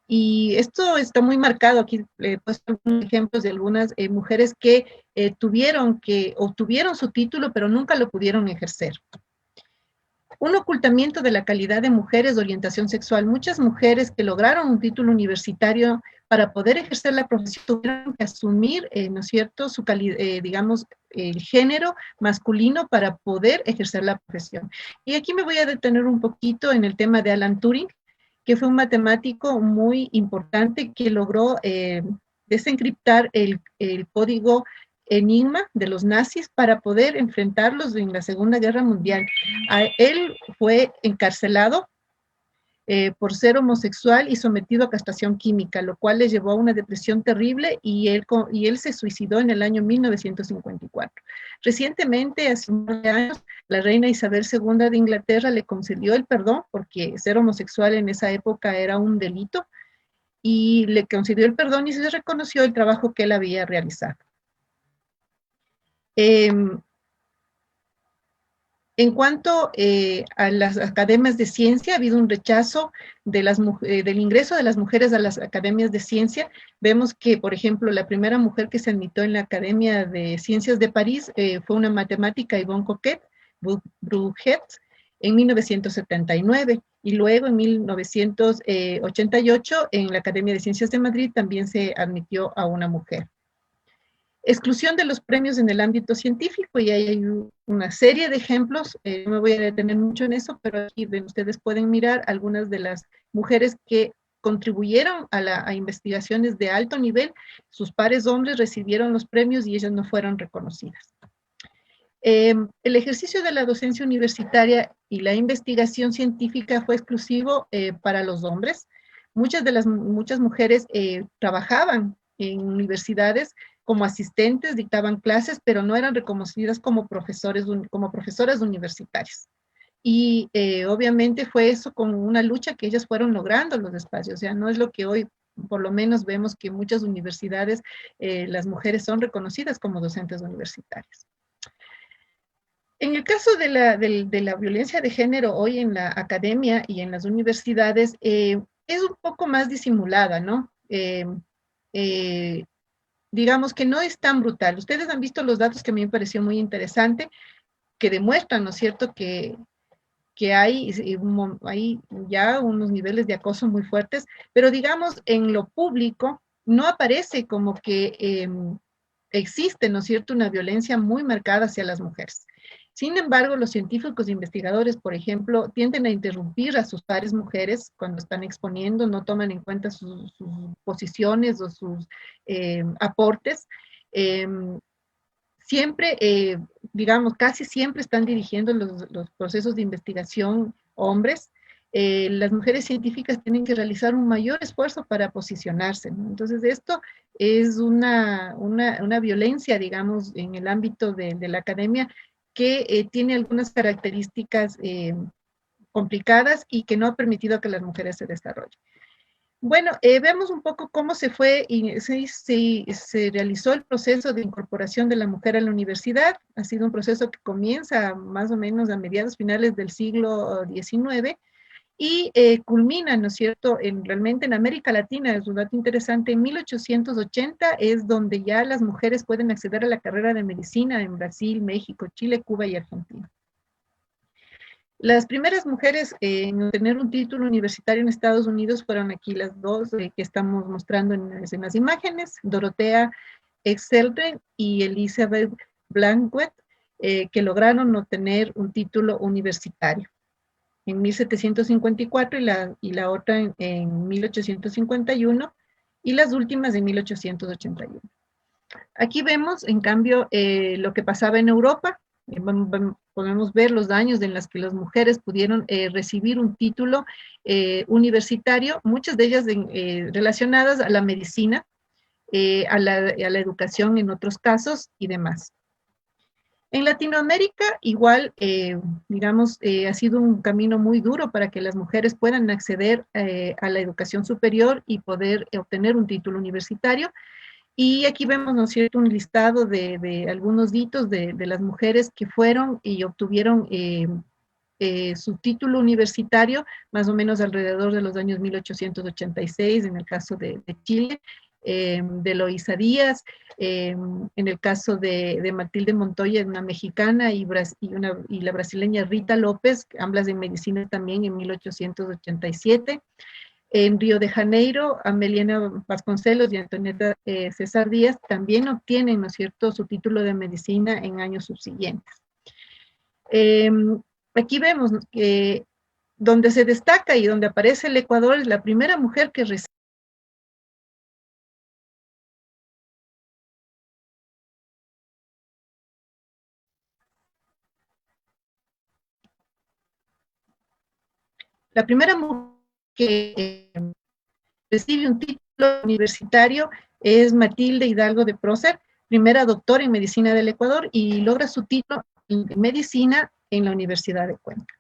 Y esto está muy marcado. Aquí he puesto algunos ejemplos de algunas mujeres que obtuvieron su título, pero nunca lo pudieron ejercer. Un ocultamiento de la calidad de mujeres de orientación sexual. Muchas mujeres que lograron un título universitario para poder ejercer la profesión tuvieron que asumir, ¿no es cierto?, digamos, el género masculino para poder ejercer la profesión. Y aquí me voy a detener un poquito en el tema de Alan Turing, que fue un matemático muy importante que logró desencriptar el código Enigma de los nazis para poder enfrentarlos en la Segunda Guerra Mundial. Él fue encarcelado por ser homosexual y sometido a castración química, lo cual le llevó a una depresión terrible y él se suicidó en el año 1954. Recientemente, hace unos años, la reina Isabel II de Inglaterra le concedió el perdón porque ser homosexual en esa época era un delito y le concedió el perdón y se le reconoció el trabajo que él había realizado. En cuanto a las academias de ciencia, ha habido un rechazo del ingreso de las mujeres a las academias de ciencia. Vemos que, por ejemplo, la primera mujer que se admitió en la Academia de Ciencias de París fue una matemática, Yvonne Bruget, en 1979. Y luego, en 1988, en la Academia de Ciencias de Madrid también se admitió a una mujer. Exclusión de los premios en el ámbito científico, y ahí hay una serie de ejemplos, no me voy a detener mucho en eso, pero aquí ustedes pueden mirar algunas de las mujeres que contribuyeron a investigaciones de alto nivel, sus pares hombres recibieron los premios y ellas no fueron reconocidas. El ejercicio de la docencia universitaria y la investigación científica fue exclusivo para los hombres. Muchas mujeres trabajaban en universidades como asistentes, dictaban clases, pero no eran reconocidas como profesoras universitarias. Y obviamente fue eso con una lucha que ellas fueron logrando los espacios. O sea, no es lo que hoy por lo menos vemos que en muchas universidades las mujeres son reconocidas como docentes universitarias. En el caso de la violencia de género hoy en la academia y en las universidades, es un poco más disimulada, ¿no? Digamos que no es tan brutal. Ustedes han visto los datos que a mí me pareció muy interesante, que demuestran, ¿no es cierto?, que hay ya unos niveles de acoso muy fuertes, pero digamos, en lo público no aparece como que existe, ¿no es cierto?, una violencia muy marcada hacia las mujeres. Sin embargo, los científicos e investigadores, por ejemplo, tienden a interrumpir a sus pares mujeres cuando están exponiendo, no toman en cuenta sus posiciones o sus aportes. Eh, Siempre, digamos, casi siempre están dirigiendo los procesos de investigación hombres. Las mujeres científicas tienen que realizar un mayor esfuerzo para posicionarse, ¿no? Entonces, esto es una violencia, digamos, en el ámbito de la academia que tiene algunas características complicadas y que no ha permitido que las mujeres se desarrollen. Bueno, vemos un poco cómo se fue y se realizó el proceso de incorporación de la mujer a la universidad. Ha sido un proceso que comienza más o menos a mediados finales del siglo XIX y culmina, ¿no es cierto?, realmente en América Latina, es un dato interesante, en 1880 es donde ya las mujeres pueden acceder a la carrera de medicina en Brasil, México, Chile, Cuba y Argentina. Las primeras mujeres en obtener un título universitario en Estados Unidos fueron aquí las dos que estamos mostrando en las imágenes, Dorothea Selden y Elizabeth Blanquet, que lograron obtener un título universitario en 1754 y la otra en 1851 y las últimas en 1881. Aquí vemos, en cambio, lo que pasaba en Europa. Podemos ver los años en los que las mujeres pudieron recibir un título universitario, muchas de ellas relacionadas a la medicina, a la educación en otros casos y demás. En Latinoamérica, igual, digamos, ha sido un camino muy duro para que las mujeres puedan acceder a la educación superior y poder obtener un título universitario. Y aquí vemos, ¿no es cierto?, un listado de algunos hitos de las mujeres que fueron y obtuvieron su título universitario, más o menos alrededor de los años 1886, en el caso de Chile, de Eloísa Díaz, en el caso de Matilde Montoya, una mexicana, y la brasileña Rita López, ambas en medicina también en 1887. En Río de Janeiro, Ameliana Vasconcelos y Antonieta César Díaz también obtienen, ¿no es cierto?, su título de medicina en años subsiguientes. Aquí vemos que donde se destaca y donde aparece el Ecuador es la primera mujer que recibe la primera mujer que recibe un título universitario es Matilde Hidalgo de Prócer, primera doctora en medicina del Ecuador y logra su título en medicina en la Universidad de Cuenca.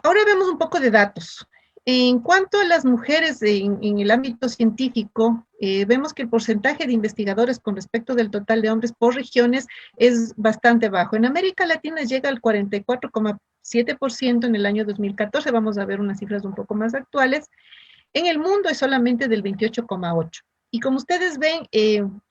Ahora vemos un poco de datos. En cuanto a las mujeres en el ámbito científico, vemos que el porcentaje de investigadores con respecto del total de hombres por regiones es bastante bajo. En América Latina llega al 44,7% en el año 2014, vamos a ver unas cifras un poco más actuales. En el mundo es solamente del 28,8%. Y como ustedes ven,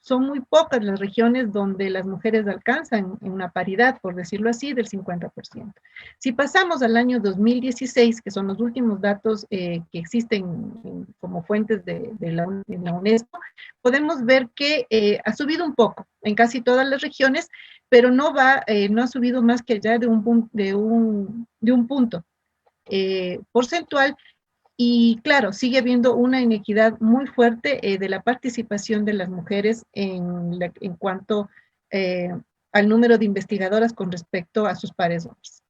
son muy pocas las regiones donde las mujeres alcanzan una paridad, por decirlo así, del 50%. Si pasamos al año 2016, que son los últimos datos que existen como fuentes de la UNESCO, podemos ver que ha subido un poco en casi todas las regiones, pero no ha subido más que allá de un punto porcentual. Y claro, sigue habiendo una inequidad muy fuerte de la participación de las mujeres en cuanto al número de investigadoras con respecto a sus pares hombres.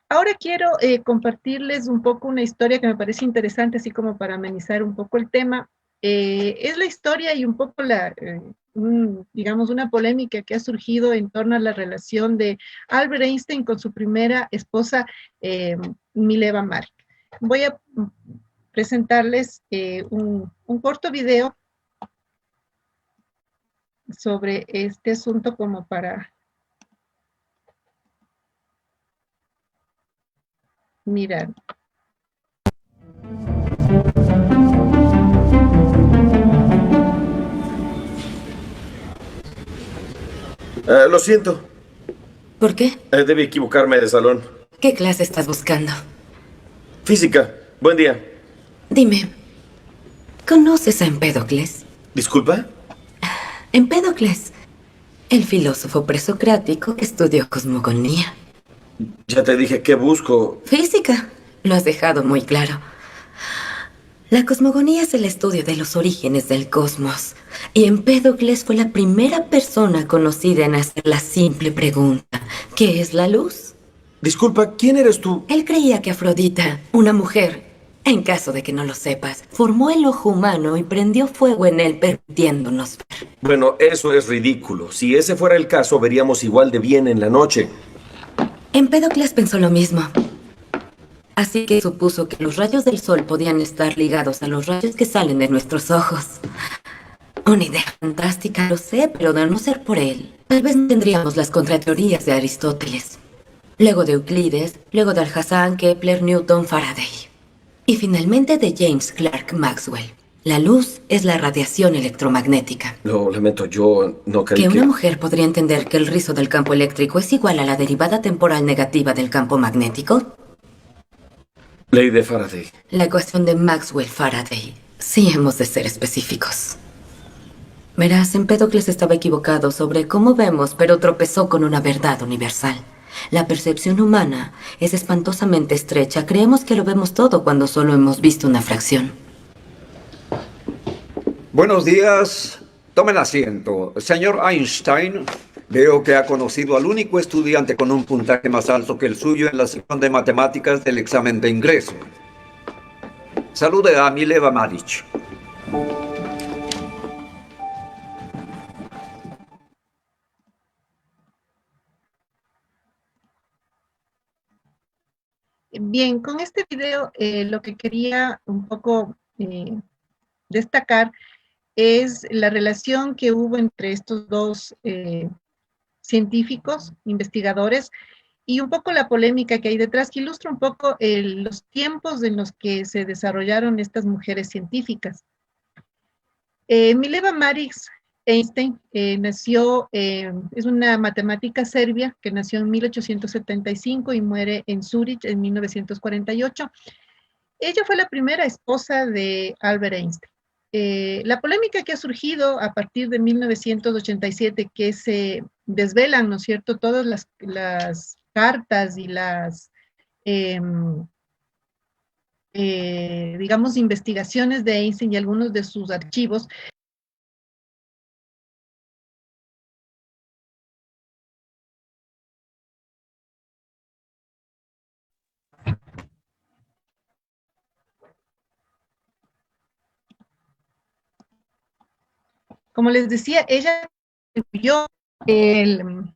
Ahora quiero compartirles un poco una historia que me parece interesante, así como para amenizar un poco el tema. Es la historia y un poco digamos, una polémica que ha surgido en torno a la relación de Albert Einstein con su primera esposa, Mileva Maric. Voy a presentarles un corto video sobre este asunto como para mirar. Lo siento. ¿Por qué? Debí equivocarme de salón. ¿Qué clase estás buscando? Física. Buen día. Dime, ¿conoces a Empédocles? ¿Disculpa? Empédocles, el filósofo presocrático que estudió cosmogonía. Ya te dije que busco. Física, lo has dejado muy claro. La cosmogonía es el estudio de los orígenes del cosmos, y Empédocles fue la primera persona conocida en hacer la simple pregunta: ¿qué es la luz? Disculpa, ¿quién eres tú? Él creía que Afrodita, una mujer, en caso de que no lo sepas, formó el ojo humano y prendió fuego en él permitiéndonos ver. Bueno, eso es ridículo. Si ese fuera el caso, veríamos igual de bien en la noche. Empédocles pensó lo mismo. Así que supuso que los rayos del sol podían estar ligados a los rayos que salen de nuestros ojos. Una idea fantástica, lo sé, pero de no ser por él, tal vez no tendríamos las contrateorías de Aristóteles. Luego de Euclides, luego de Alhazen, Kepler, Newton, Faraday. Y finalmente de James Clerk Maxwell. La luz es la radiación electromagnética. Lo lamento, yo no creí Que que... una mujer podría entender que el rizo del campo eléctrico es igual a la derivada temporal negativa del campo magnético. Ley de Faraday. La ecuación de Maxwell-Faraday. Sí hemos de ser específicos. Verás, Empédocles estaba equivocado sobre cómo vemos, pero tropezó con una verdad universal. La percepción humana es espantosamente estrecha. Creemos que lo vemos todo cuando solo hemos visto una fracción. Buenos días. Tomen asiento. Señor Einstein, veo que ha conocido al único estudiante con un puntaje más alto que el suyo en la sección de matemáticas del examen de ingreso. Salude a Mileva Maric. Bien, con este video lo que quería un poco destacar es la relación que hubo entre estos dos científicos, investigadores, y un poco la polémica que hay detrás, que ilustra un poco los tiempos en los que se desarrollaron estas mujeres científicas. Mileva Maric Einstein nació, es una matemática serbia que nació en 1875 y muere en Zúrich en 1948. Ella fue la primera esposa de Albert Einstein. La polémica que ha surgido a partir de 1987, que se desvelan, ¿no es cierto?, todas las cartas y las, digamos, investigaciones de Einstein y algunos de sus archivos. Como les decía, ella contribuyó en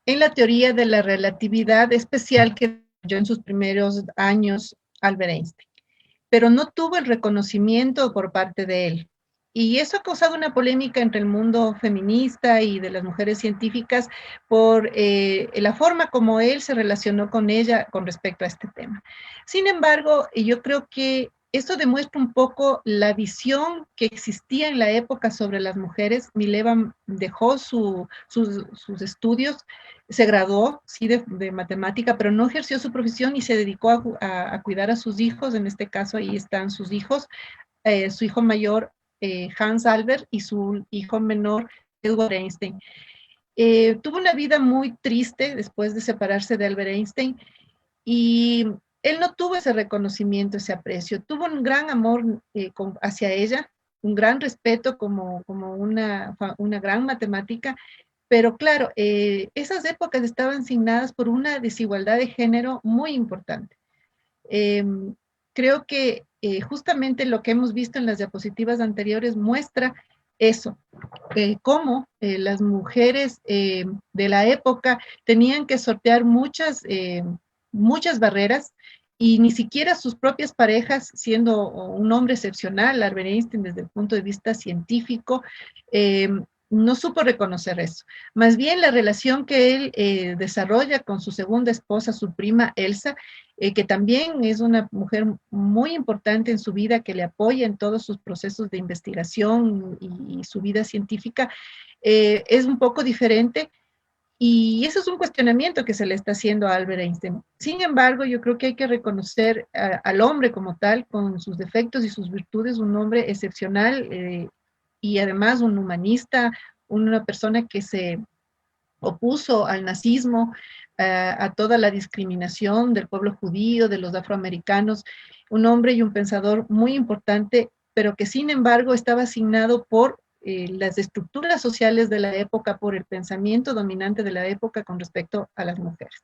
la teoría de la relatividad especial que desarrolló en sus primeros años Albert Einstein, pero no tuvo el reconocimiento por parte de él. Y eso ha causado una polémica entre el mundo feminista y de las mujeres científicas por la forma como él se relacionó con ella con respecto a este tema. Sin embargo, yo creo que esto demuestra un poco la visión que existía en la época sobre las mujeres. Mileva dejó sus estudios, se graduó, sí, de matemática, pero no ejerció su profesión y se dedicó a cuidar a sus hijos. En este caso, ahí están sus hijos, su hijo mayor, Hans Albert, y su hijo menor, Edward Einstein. Tuvo una vida muy triste después de separarse de Albert Einstein y él no tuvo ese reconocimiento, ese aprecio. Tuvo un gran amor hacia ella, un gran respeto como una gran matemática, pero claro, esas épocas estaban signadas por una desigualdad de género muy importante. Eh, Creo que justamente lo que hemos visto en las diapositivas anteriores muestra eso, cómo las mujeres de la época tenían que sortear muchas barreras y ni siquiera sus propias parejas, siendo un hombre excepcional, Albert Einstein desde el punto de vista científico, eh, no supo reconocer eso. Más bien la relación que él desarrolla con su segunda esposa, su prima Elsa, que también es una mujer muy importante en su vida, que le apoya en todos sus procesos de investigación y su vida científica, es un poco diferente. Y eso es un cuestionamiento que se le está haciendo a Albert Einstein. Sin embargo, yo creo que hay que reconocer al hombre como tal, con sus defectos y sus virtudes, un hombre excepcional y además un humanista, una persona que se opuso al nazismo, a toda la discriminación del pueblo judío, de los afroamericanos, un hombre y un pensador muy importante, pero que sin embargo estaba asignado por las estructuras sociales de la época, por el pensamiento dominante de la época con respecto a las mujeres.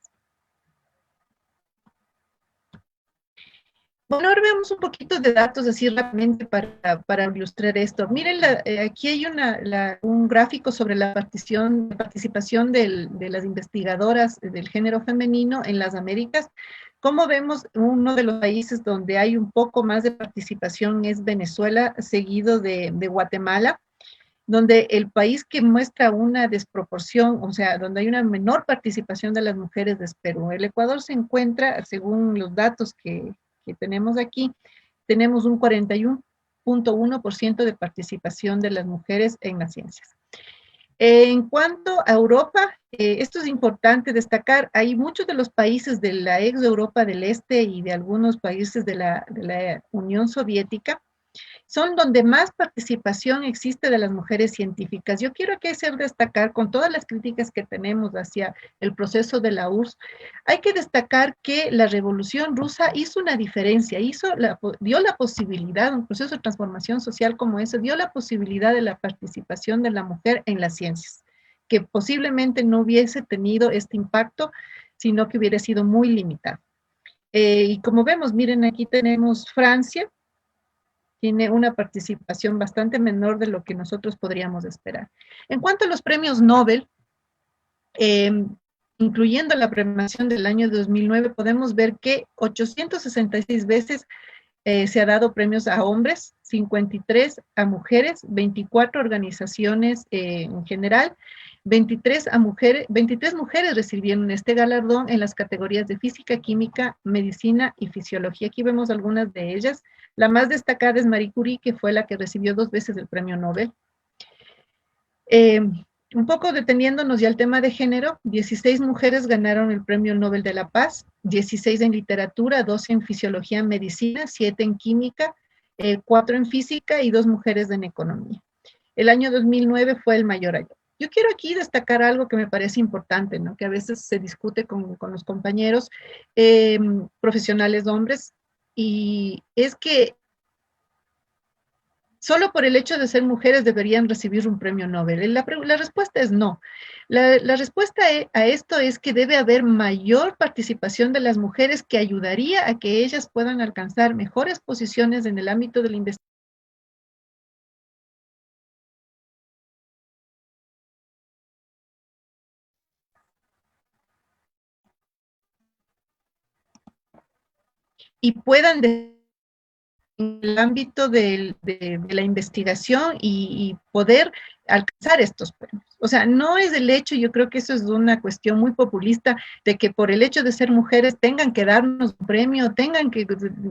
Bueno, ahora veamos un poquito de datos así rápidamente para ilustrar esto. Miren, aquí hay un gráfico sobre la participación de las investigadoras del género femenino en las Américas. Como vemos, uno de los países donde hay un poco más de participación es Venezuela, seguido de Guatemala, donde el país que muestra una desproporción, o sea, donde hay una menor participación de las mujeres es Perú. El Ecuador se encuentra, según los datos que tenemos aquí, tenemos un 41.1% de participación de las mujeres en las ciencias. En cuanto a Europa, esto es importante destacar, hay muchos de los países de la ex Europa del Este y de algunos países de la Unión Soviética son donde más participación existe de las mujeres científicas. Yo quiero aquí hacer destacar, con todas las críticas que tenemos hacia el proceso de la URSS, hay que destacar que la Revolución Rusa hizo una diferencia, dio la posibilidad, un proceso de transformación social como ese, dio la posibilidad de la participación de la mujer en las ciencias, que posiblemente no hubiese tenido este impacto, sino que hubiera sido muy limitado. Y como vemos, miren, aquí tenemos Francia, tiene una participación bastante menor de lo que nosotros podríamos esperar. En cuanto a los premios Nobel, eh, incluyendo la premiación del año 2009, podemos ver que 866 veces se ha dado premios a hombres, 53 a mujeres, 24 organizaciones en general, 23 mujeres recibieron este galardón en las categorías de física, química, medicina y fisiología. Aquí vemos algunas de ellas. La más destacada es Marie Curie, que fue la que recibió 2 veces el premio Nobel. Un poco deteniéndonos ya al tema de género, 16 mujeres ganaron el Premio Nobel de la Paz, 16 en literatura, 12 en fisiología, medicina, 7 en química, 4 en física y 2 mujeres en economía. El año 2009 fue el mayor año. Yo quiero aquí destacar algo que me parece importante, ¿no? Que a veces se discute con los compañeros profesionales hombres, y es que solo por el hecho de ser mujeres deberían recibir un premio Nobel. La respuesta es no. La respuesta a esto es que debe haber mayor participación de las mujeres, que ayudaría a que ellas puedan alcanzar mejores posiciones en el ámbito de la investigación. Y puedan en el ámbito de la investigación y poder alcanzar estos premios. O sea, no es el hecho, yo creo que eso es una cuestión muy populista, de que por el hecho de ser mujeres tengan que darnos un premio, tengan que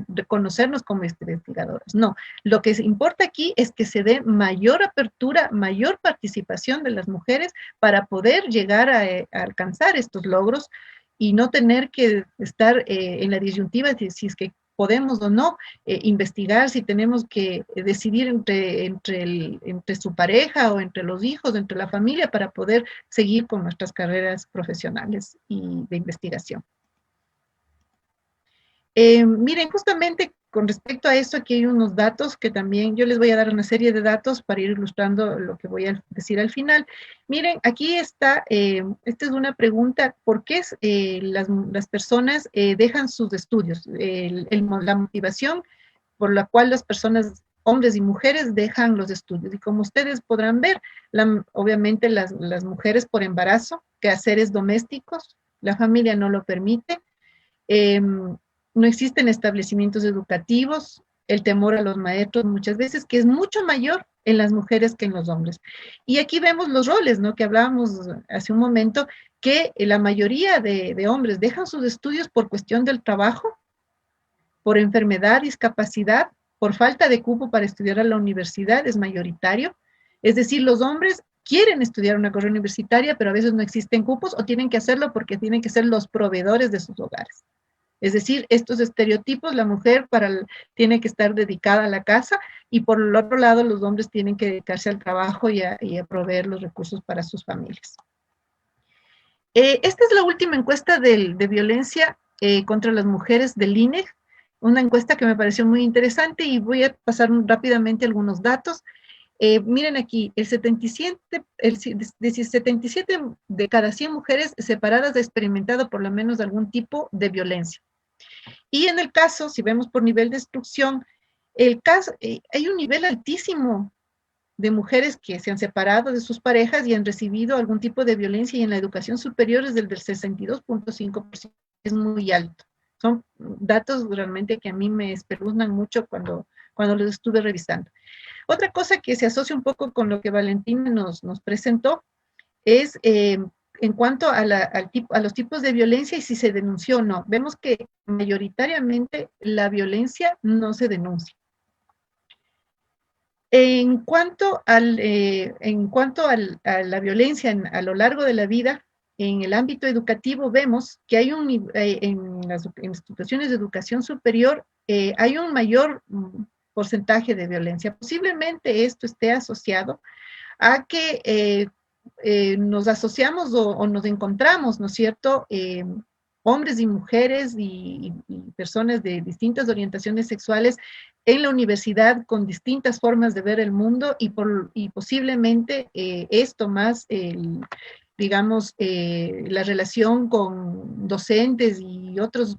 reconocernos como investigadoras. No, lo que importa aquí es que se dé mayor apertura, mayor participación de las mujeres para poder llegar a alcanzar estos logros y no tener que estar en la disyuntiva de si es que podemos o no investigar, si tenemos que decidir entre su pareja o entre los hijos, entre la familia, para poder seguir con nuestras carreras profesionales y de investigación. Miren, justamente con respecto a eso, aquí hay unos datos que también yo les voy a dar una serie de datos para ir ilustrando lo que voy a decir al final. Miren, aquí está, esta es una pregunta, ¿por qué las personas dejan sus estudios? La motivación por la cual las personas, hombres y mujeres, dejan los estudios. Y como ustedes podrán ver, obviamente las mujeres por embarazo, quehaceres domésticos, la familia no lo permite, no existen establecimientos educativos, el temor a los maestros muchas veces, que es mucho mayor en las mujeres que en los hombres. Y aquí vemos los roles, ¿no? Que hablábamos hace un momento, que la mayoría de hombres dejan sus estudios por cuestión del trabajo, por enfermedad, discapacidad, por falta de cupo para estudiar a la universidad, es mayoritario. Es decir, los hombres quieren estudiar una carrera universitaria, pero a veces no existen cupos o tienen que hacerlo porque tienen que ser los proveedores de sus hogares. Es decir, estos estereotipos, la mujer tiene que estar dedicada a la casa y por el otro lado los hombres tienen que dedicarse al trabajo y a proveer los recursos para sus familias. Esta es la última encuesta de violencia contra las mujeres del INEG, una encuesta que me pareció muy interesante y voy a pasar rápidamente algunos datos. Miren aquí, el 77 de cada 100 mujeres separadas ha experimentado por lo menos algún tipo de violencia. Y en el caso, si vemos por nivel de instrucción, hay un nivel altísimo de mujeres que se han separado de sus parejas y han recibido algún tipo de violencia, y en la educación superior es del 62.5%, es muy alto. Son datos realmente que a mí me espeluznan mucho cuando los estuve revisando. Otra cosa que se asocia un poco con lo que Valentina nos presentó es en cuanto a los tipos de violencia y si se denunció o no. Vemos que mayoritariamente la violencia no se denuncia. En cuanto a la violencia a lo largo de la vida, en el ámbito educativo vemos que hay en las instituciones de educación superior hay un mayor porcentaje de violencia. Posiblemente esto esté asociado a que nos asociamos o nos encontramos, ¿no es cierto?, hombres y mujeres y personas de distintas orientaciones sexuales en la universidad con distintas formas de ver el mundo y posiblemente esto más, digamos, la relación con docentes y otras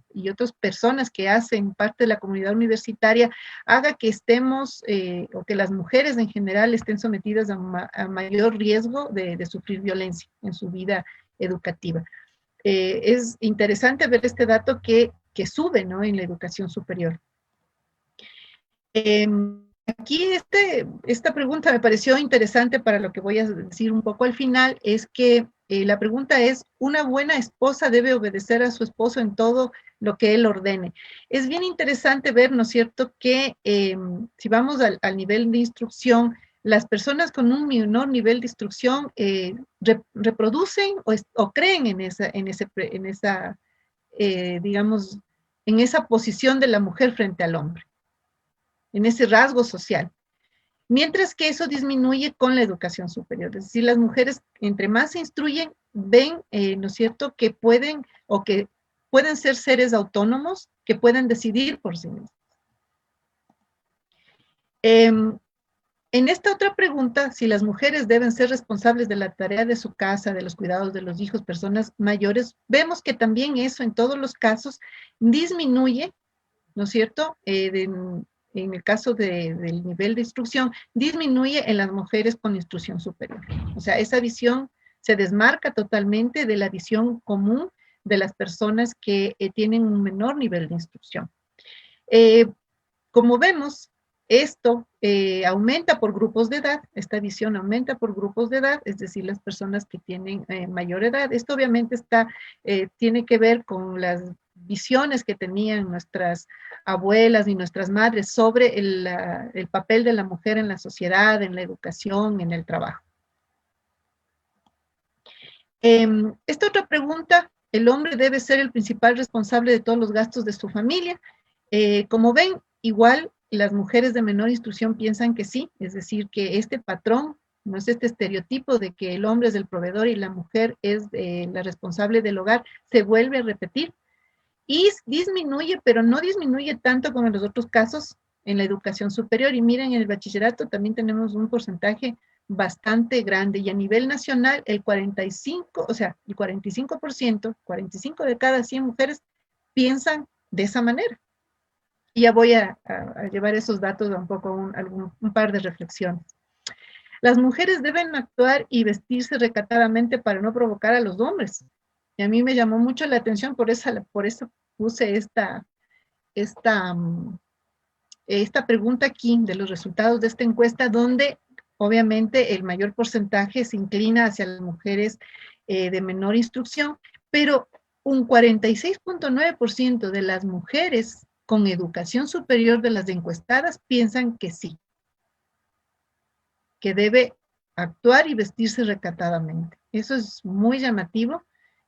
personas que hacen parte de la comunidad universitaria haga que estemos, o que las mujeres en general estén sometidas a mayor riesgo de sufrir violencia en su vida educativa. Es interesante ver este dato que sube, ¿no?, en la educación superior. Aquí esta pregunta me pareció interesante para lo que voy a decir un poco al final, es que la pregunta es, ¿una buena esposa debe obedecer a su esposo en todo lo que él ordene? Es bien interesante ver, ¿no es cierto?, que si vamos al nivel de instrucción, las personas con un menor nivel de instrucción reproducen o creen digamos, en esa posición de la mujer frente al hombre, en ese rasgo social. Mientras que eso disminuye con la educación superior. Es decir, las mujeres, entre más se instruyen, ven, ¿no es cierto?, que pueden ser seres autónomos, que pueden decidir por sí mismos. En esta otra pregunta, si las mujeres deben ser responsables de la tarea de su casa, de los cuidados de los hijos, personas mayores, vemos que también eso en todos los casos disminuye, ¿no es cierto?, en el caso del nivel de instrucción, disminuye en las mujeres con instrucción superior. O sea, esa visión se desmarca totalmente de la visión común de las personas que tienen un menor nivel de instrucción. como vemos, esto aumenta por grupos de edad, esta visión aumenta por grupos de edad, es decir, las personas que tienen mayor edad. Esto obviamente tiene que ver con las visiones que tenían nuestras abuelas y nuestras madres sobre el papel de la mujer en la sociedad, en la educación, en el trabajo. Esta otra pregunta, ¿el hombre debe ser el principal responsable de todos los gastos de su familia? Como ven, igual las mujeres de menor instrucción piensan que sí, es decir, que este patrón, no es este estereotipo de que el hombre es el proveedor y la mujer es la responsable del hogar, se vuelve a repetir y disminuye, pero no disminuye tanto como en los otros casos en la educación superior. Y miren, en el bachillerato también tenemos un porcentaje bastante grande y a nivel nacional el 45, o sea, el 45%, 45 de cada 100 mujeres piensan de esa manera. Y ya voy a llevar esos datos a un poco, un par de reflexiones. Las mujeres deben actuar y vestirse recatadamente para no provocar a los hombres. Y a mí me llamó mucho la atención, por eso puse esta pregunta aquí de los resultados de esta encuesta, donde obviamente el mayor porcentaje se inclina hacia las mujeres de menor instrucción, pero un 46.9% de las mujeres con educación superior de las encuestadas piensan que sí, que debe actuar y vestirse recatadamente. Eso es muy llamativo.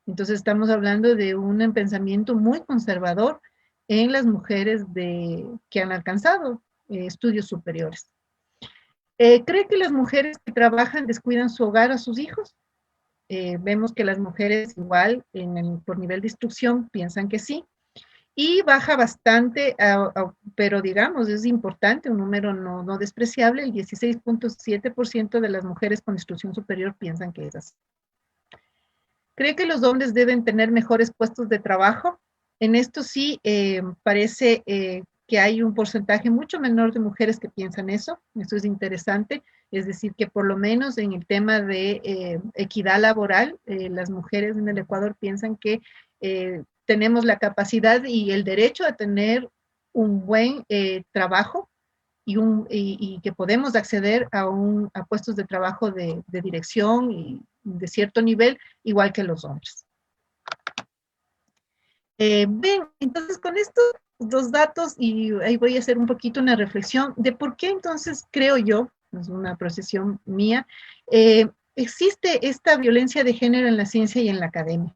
Entonces estamos hablando de un pensamiento muy conservador en las mujeres que han alcanzado estudios superiores. ¿Cree que las mujeres que trabajan descuidan su hogar a sus hijos? Vemos que las mujeres igual por nivel de instrucción piensan que sí. Y baja bastante, pero digamos, es importante, un número no despreciable, el 16.7% de las mujeres con instrucción superior piensan que es así. ¿Cree que los hombres deben tener mejores puestos de trabajo? En esto sí parece que hay un porcentaje mucho menor de mujeres que piensan eso. Esto es interesante, es decir, que por lo menos en el tema de equidad laboral, las mujeres en el Ecuador piensan que tenemos la capacidad y el derecho a tener un buen trabajo y que podemos acceder a puestos de trabajo de dirección y de cierto nivel, igual que los hombres. Bien, entonces con estos dos datos, y ahí voy a hacer un poquito una reflexión de por qué entonces creo yo, es una apreciación mía, existe esta violencia de género en la ciencia y en la academia.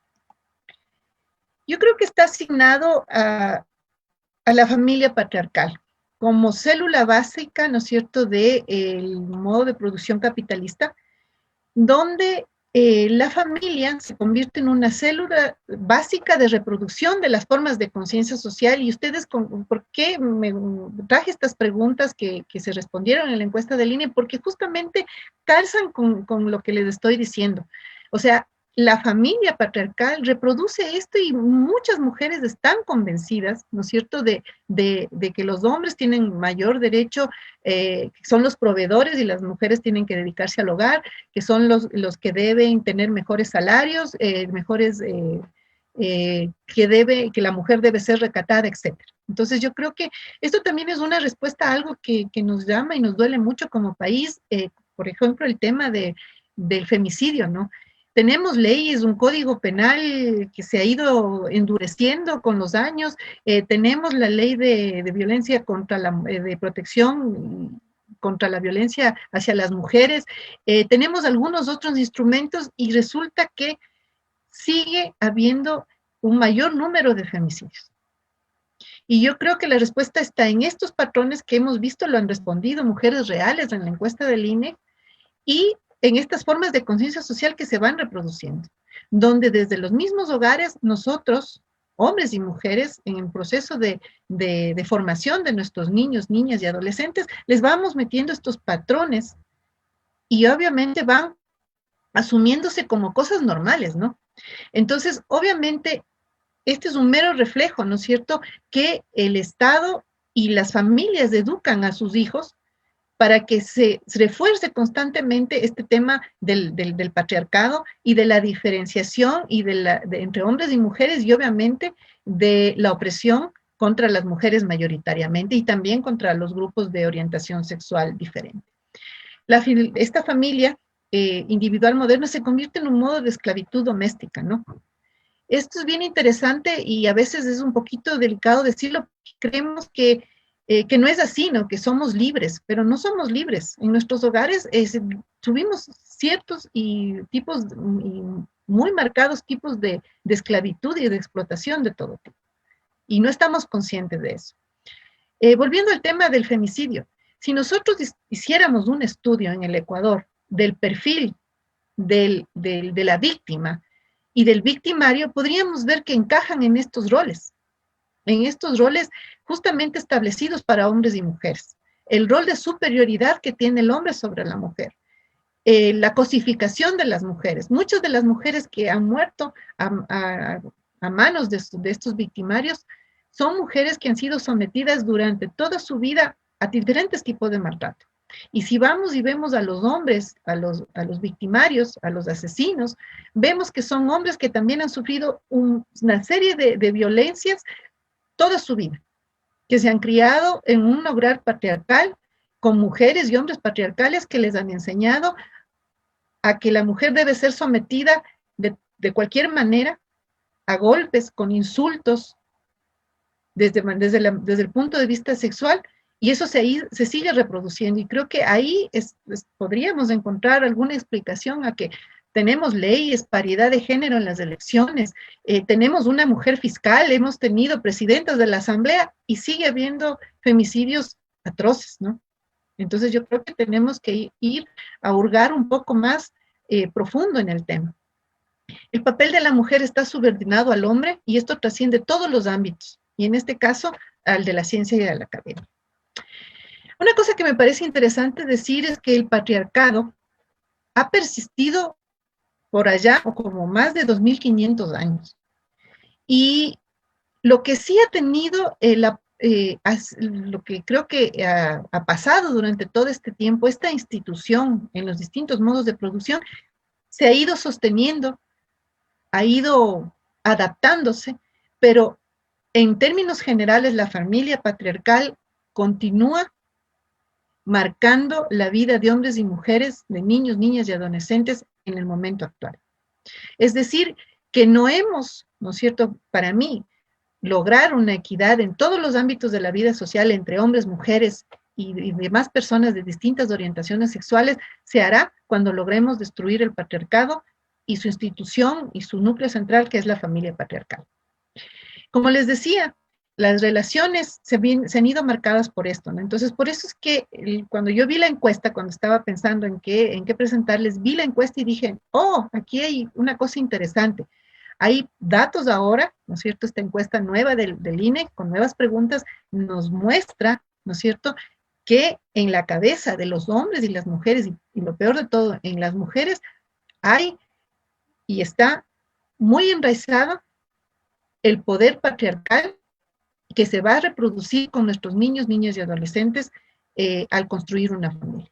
Yo creo que está asignado a la familia patriarcal como célula básica, ¿no es cierto?, del modo de producción capitalista, donde la familia se convierte en una célula básica de reproducción de las formas de conciencia social. Y ustedes, ¿por qué me traje estas preguntas que se respondieron en la encuesta del INE? Porque justamente calzan con lo que les estoy diciendo. O sea, la familia patriarcal reproduce esto y muchas mujeres están convencidas, ¿no es cierto?, de que los hombres tienen mayor derecho, son los proveedores y las mujeres tienen que dedicarse al hogar, que son los que deben tener mejores salarios, que la mujer debe ser recatada, etc. Entonces yo creo que esto también es una respuesta a algo que nos llama y nos duele mucho como país, por ejemplo, el tema del femicidio, ¿no? Tenemos leyes, un código penal que se ha ido endureciendo con los años, tenemos la ley de violencia de protección contra la violencia hacia las mujeres, tenemos algunos otros instrumentos y resulta que sigue habiendo un mayor número de femicidios. Y yo creo que la respuesta está en estos patrones que hemos visto, lo han respondido mujeres reales en la encuesta del INE, y en estas formas de conciencia social que se van reproduciendo, donde desde los mismos hogares nosotros, hombres y mujeres, en el proceso de formación de nuestros niños, niñas y adolescentes, les vamos metiendo estos patrones y obviamente van asumiéndose como cosas normales, ¿no? Entonces, obviamente, este es un mero reflejo, ¿no es cierto?, que el Estado y las familias educan a sus hijos para que se refuerce constantemente este tema del patriarcado y de la diferenciación y entre hombres y mujeres, y obviamente de la opresión contra las mujeres mayoritariamente y también contra los grupos de orientación sexual diferente. Esta familia individual moderna se convierte en un modo de esclavitud doméstica, ¿no? Esto es bien interesante y a veces es un poquito delicado decirlo, creemos que no es así, ¿no? Que somos libres, pero no somos libres. En nuestros hogares tuvimos ciertos tipos, y muy marcados tipos de esclavitud y de explotación de todo tipo. Y no estamos conscientes de eso. Volviendo al tema del femicidio, si nosotros hiciéramos un estudio en el Ecuador del perfil de la víctima y del victimario, podríamos ver que encajan en estos roles justamente establecidos para hombres y mujeres. El rol de superioridad que tiene el hombre sobre la mujer, la cosificación de las mujeres. Muchas de las mujeres que han muerto a manos de estos victimarios son mujeres que han sido sometidas durante toda su vida a diferentes tipos de maltrato. Y si vamos y vemos a los hombres, a los victimarios, a los asesinos, vemos que son hombres que también han sufrido una serie de violencias toda su vida, que se han criado en un hogar patriarcal con mujeres y hombres patriarcales que les han enseñado a que la mujer debe ser sometida de cualquier manera, a golpes, con insultos, desde el punto de vista sexual, y eso se sigue reproduciendo. Y creo que ahí podríamos encontrar alguna explicación a que tenemos leyes, paridad de género en las elecciones, tenemos una mujer fiscal, hemos tenido presidentas de la Asamblea y sigue habiendo femicidios atroces, ¿no? Entonces yo creo que tenemos que ir a hurgar un poco más profundo en el tema. El papel de la mujer está subordinado al hombre y esto trasciende todos los ámbitos, y en este caso al de la ciencia y de la academia. Una cosa que me parece interesante decir es que el patriarcado ha persistido por allá o como más de 2500 años. Y lo que sí ha tenido, lo que creo que ha pasado durante todo este tiempo, esta institución en los distintos modos de producción, se ha ido sosteniendo, ha ido adaptándose, pero en términos generales la familia patriarcal continúa marcando la vida de hombres y mujeres, de niños, niñas y adolescentes en el momento actual. Es decir, que no hemos, ¿no es cierto?, para mí, lograr una equidad en todos los ámbitos de la vida social entre hombres, mujeres y demás personas de distintas orientaciones sexuales, se hará cuando logremos destruir el patriarcado y su institución y su núcleo central, que es la familia patriarcal. Como les decía, las relaciones se han ido marcadas por esto, ¿no? Entonces, por eso es que cuando yo vi la encuesta, cuando estaba pensando en qué presentarles, vi la encuesta y dije, oh, aquí hay una cosa interesante. Hay datos ahora, ¿no es cierto? Esta encuesta nueva del INE, con nuevas preguntas, nos muestra, ¿no es cierto?, que en la cabeza de los hombres y las mujeres, y lo peor de todo, en las mujeres, hay y está muy enraizado el poder patriarcal que se va a reproducir con nuestros niños, niñas y adolescentes al construir una familia.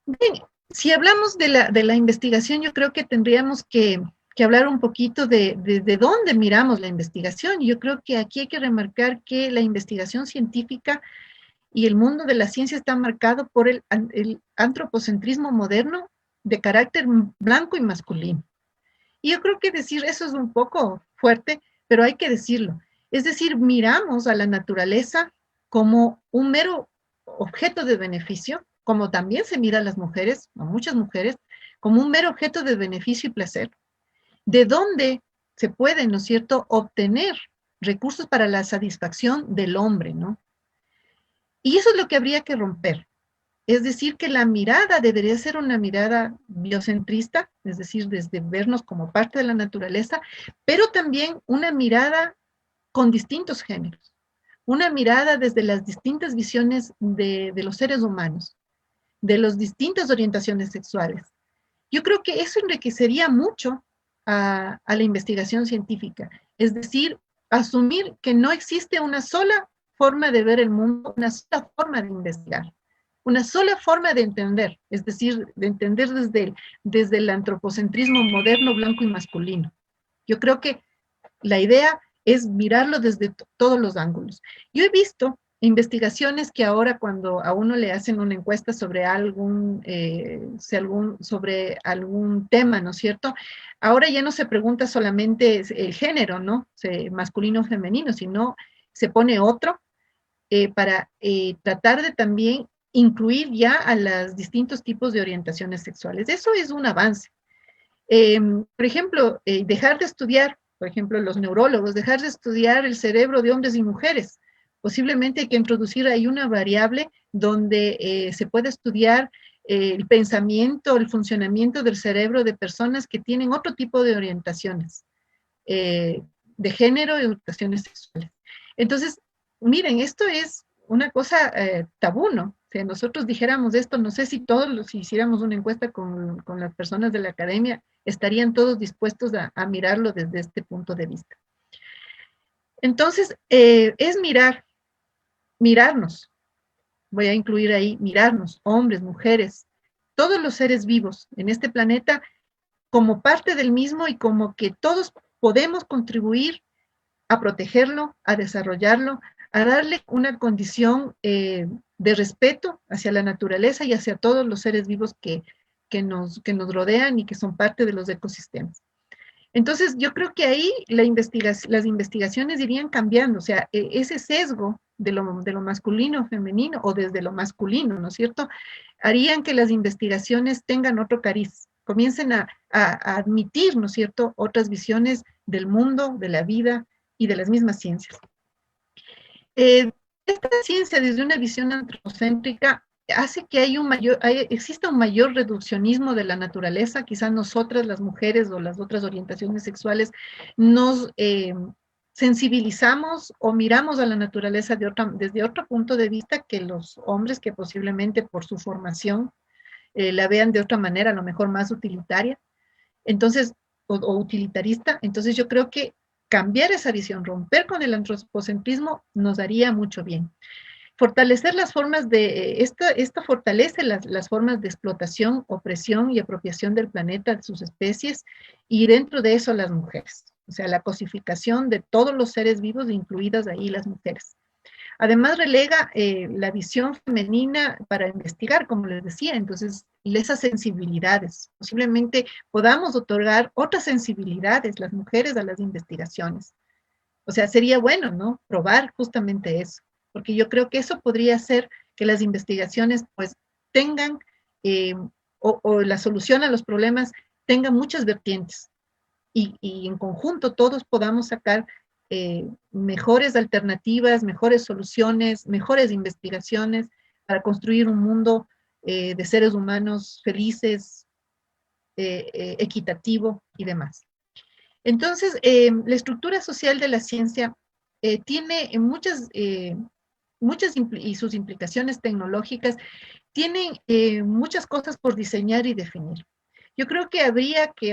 Bien, si hablamos de la investigación, yo creo que tendríamos que hablar un poquito de dónde miramos la investigación. Yo creo que aquí hay que remarcar que la investigación científica y el mundo de la ciencia está marcado por el antropocentrismo moderno de carácter blanco y masculino. Y yo creo que decir eso es un poco fuerte, pero hay que decirlo. Es decir, miramos a la naturaleza como un mero objeto de beneficio, como también se mira a las mujeres, a muchas mujeres, como un mero objeto de beneficio y placer, de donde se puede, ¿no es cierto?, obtener recursos para la satisfacción del hombre, ¿no? Y eso es lo que habría que romper. Es decir, que la mirada debería ser una mirada biocentrista, es decir, desde vernos como parte de la naturaleza, pero también una mirada con distintos géneros, una mirada desde las distintas visiones de los seres humanos, de las distintas orientaciones sexuales. Yo creo que eso enriquecería mucho a la investigación científica, es decir, asumir que no existe una sola forma de ver el mundo, una sola forma de investigar, una sola forma de entender, es decir, de entender desde el antropocentrismo moderno, blanco y masculino. Yo creo que la idea es mirarlo desde todos los ángulos. Yo he visto investigaciones que ahora cuando a uno le hacen una encuesta sobre sobre algún tema, ¿no es cierto? Ahora ya no se pregunta solamente el género, ¿no? Masculino o femenino, sino se pone otro para tratar de también incluir ya a los distintos tipos de orientaciones sexuales. Eso es un avance. Por ejemplo, dejar de estudiar, por ejemplo, los neurólogos, dejar de estudiar el cerebro de hombres y mujeres. Posiblemente hay que introducir ahí una variable donde se puede estudiar el pensamiento, el funcionamiento del cerebro de personas que tienen otro tipo de orientaciones de género y orientaciones sexuales. Entonces, miren, esto es una cosa tabú, ¿no? Si nosotros dijéramos esto, no sé si si hiciéramos una encuesta con las personas de la academia, estarían todos dispuestos a mirarlo desde este punto de vista. Entonces, es mirarnos. Voy a incluir ahí, mirarnos, hombres, mujeres, todos los seres vivos en este planeta como parte del mismo y como que todos podemos contribuir a protegerlo, a desarrollarlo, a darle una condición de respeto hacia la naturaleza y hacia todos los seres vivos que nos rodean y que son parte de los ecosistemas. Entonces, yo creo que ahí las investigaciones irían cambiando, o sea, ese sesgo de lo masculino, femenino, o desde lo masculino, ¿no es cierto?, harían que las investigaciones tengan otro cariz, comiencen a admitir, ¿no es cierto?, otras visiones del mundo, de la vida y de las mismas ciencias. Esta ciencia, desde una visión antropocéntrica, hace que exista un mayor reduccionismo de la naturaleza. Quizás nosotras, las mujeres o las otras orientaciones sexuales, nos sensibilizamos o miramos a la naturaleza desde otro punto de vista que los hombres, que posiblemente por su formación la vean de otra manera, a lo mejor más utilitaria, entonces, o utilitarista. Entonces yo creo que cambiar esa visión, romper con el antropocentrismo, nos daría mucho bien. Fortalecer las formas esto fortalece las formas de explotación, opresión y apropiación del planeta, de sus especies, y dentro de eso las mujeres. O sea, la cosificación de todos los seres vivos, incluidas ahí las mujeres. Además, relega la visión femenina para investigar, como les decía, entonces, esas sensibilidades. Posiblemente podamos otorgar otras sensibilidades, las mujeres, a las investigaciones. O sea, sería bueno, ¿no?, probar justamente eso, porque yo creo que eso podría hacer que las investigaciones, pues, tengan, o la solución a los problemas tenga muchas vertientes, y en conjunto todos podamos sacar mejores alternativas, mejores soluciones, mejores investigaciones para construir un mundo de seres humanos felices, equitativo y demás. Entonces, la estructura social de la ciencia tiene y sus implicaciones tecnológicas tienen muchas cosas por diseñar y definir. Yo creo que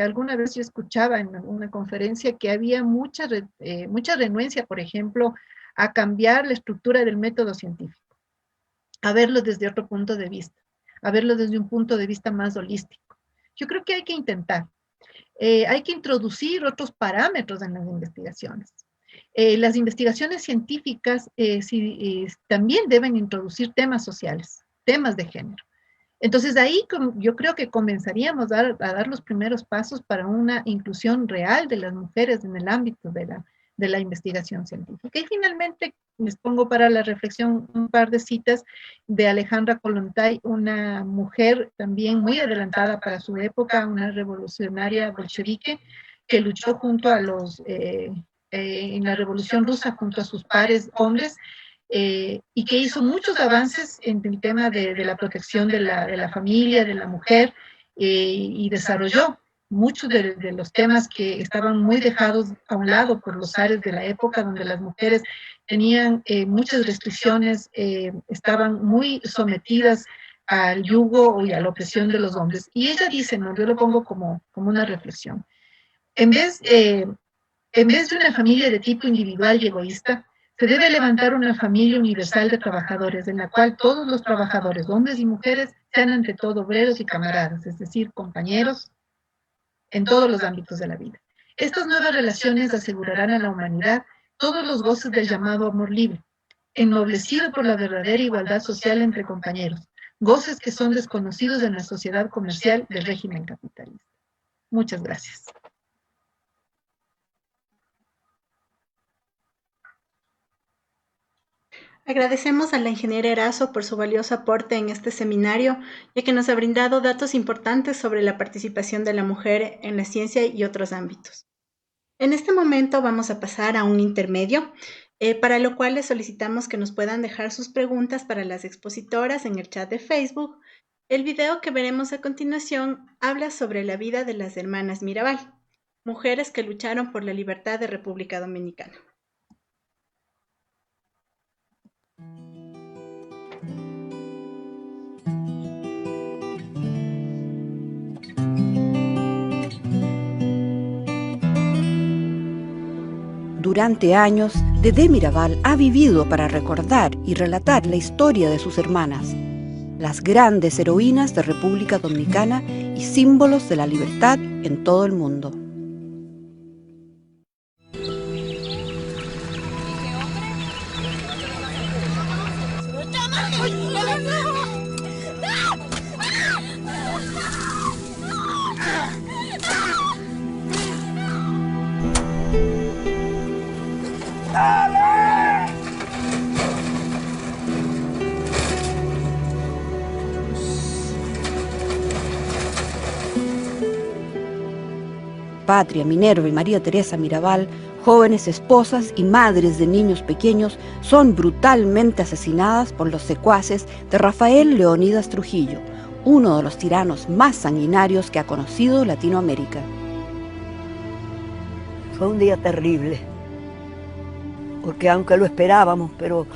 alguna vez yo escuchaba en una conferencia que había mucha renuencia, por ejemplo, a cambiar la estructura del método científico, a verlo desde otro punto de vista, a verlo desde un punto de vista más holístico. Yo creo que hay que intentar. Hay que introducir otros parámetros en las investigaciones. Las investigaciones científicas también deben introducir temas sociales, temas de género. Entonces ahí yo creo que comenzaríamos a dar los primeros pasos para una inclusión real de las mujeres en el ámbito de la investigación científica. Y finalmente les pongo para la reflexión un par de citas de Alejandra Kollontai, una mujer también muy adelantada para su época, una revolucionaria bolchevique que luchó junto a en la Revolución Rusa junto a sus pares hombres, y que hizo muchos avances en el tema de la protección de la familia, de la mujer, y desarrolló muchos de los temas que estaban muy dejados a un lado por los zares de la época, donde las mujeres tenían muchas restricciones, estaban muy sometidas al yugo y a la opresión de los hombres. Y ella dice, ¿no?, yo lo pongo como una reflexión, en vez de una familia de tipo individual y egoísta, se debe levantar una familia universal de trabajadores, en la cual todos los trabajadores, hombres y mujeres, sean ante todo obreros y camaradas, es decir, compañeros en todos los ámbitos de la vida. Estas nuevas relaciones asegurarán a la humanidad todos los goces del llamado amor libre, ennoblecido por la verdadera igualdad social entre compañeros, goces que son desconocidos en la sociedad comercial del régimen capitalista. Muchas gracias. Agradecemos a la ingeniera Erazo por su valioso aporte en este seminario, ya que nos ha brindado datos importantes sobre la participación de la mujer en la ciencia y otros ámbitos. En este momento vamos a pasar a un intermedio, para lo cual les solicitamos que nos puedan dejar sus preguntas para las expositoras en el chat de Facebook. El video que veremos a continuación habla sobre la vida de las hermanas Mirabal, mujeres que lucharon por la libertad de República Dominicana. Durante años, Dedé Mirabal ha vivido para recordar y relatar la historia de sus hermanas, las grandes heroínas de República Dominicana y símbolos de la libertad en todo el mundo. Patria, Minerva y María Teresa Mirabal, jóvenes esposas y madres de niños pequeños, son brutalmente asesinadas por los secuaces de Rafael Leónidas Trujillo, uno de los tiranos más sanguinarios que ha conocido Latinoamérica. Fue un día terrible, porque aunque lo esperábamos, pero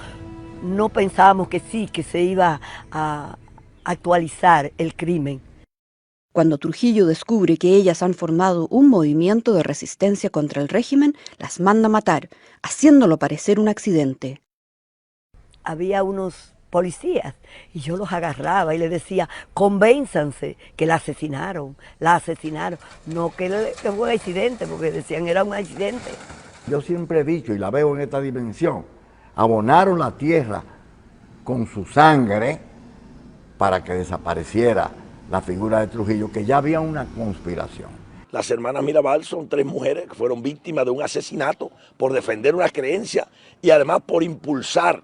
no pensábamos que sí, que se iba a actualizar el crimen. Cuando Trujillo descubre que ellas han formado un movimiento de resistencia contra el régimen, las manda matar, haciéndolo parecer un accidente. Había unos policías y yo los agarraba y les decía, convénzanse que la asesinaron, no que fue un accidente, porque decían era un accidente. Yo siempre he dicho, y la veo en esta dimensión, abonaron la tierra con su sangre para que desapareciera la figura de Trujillo, que ya había una conspiración. Las hermanas Mirabal son 3 mujeres que fueron víctimas de un asesinato por defender una creencia y además por impulsar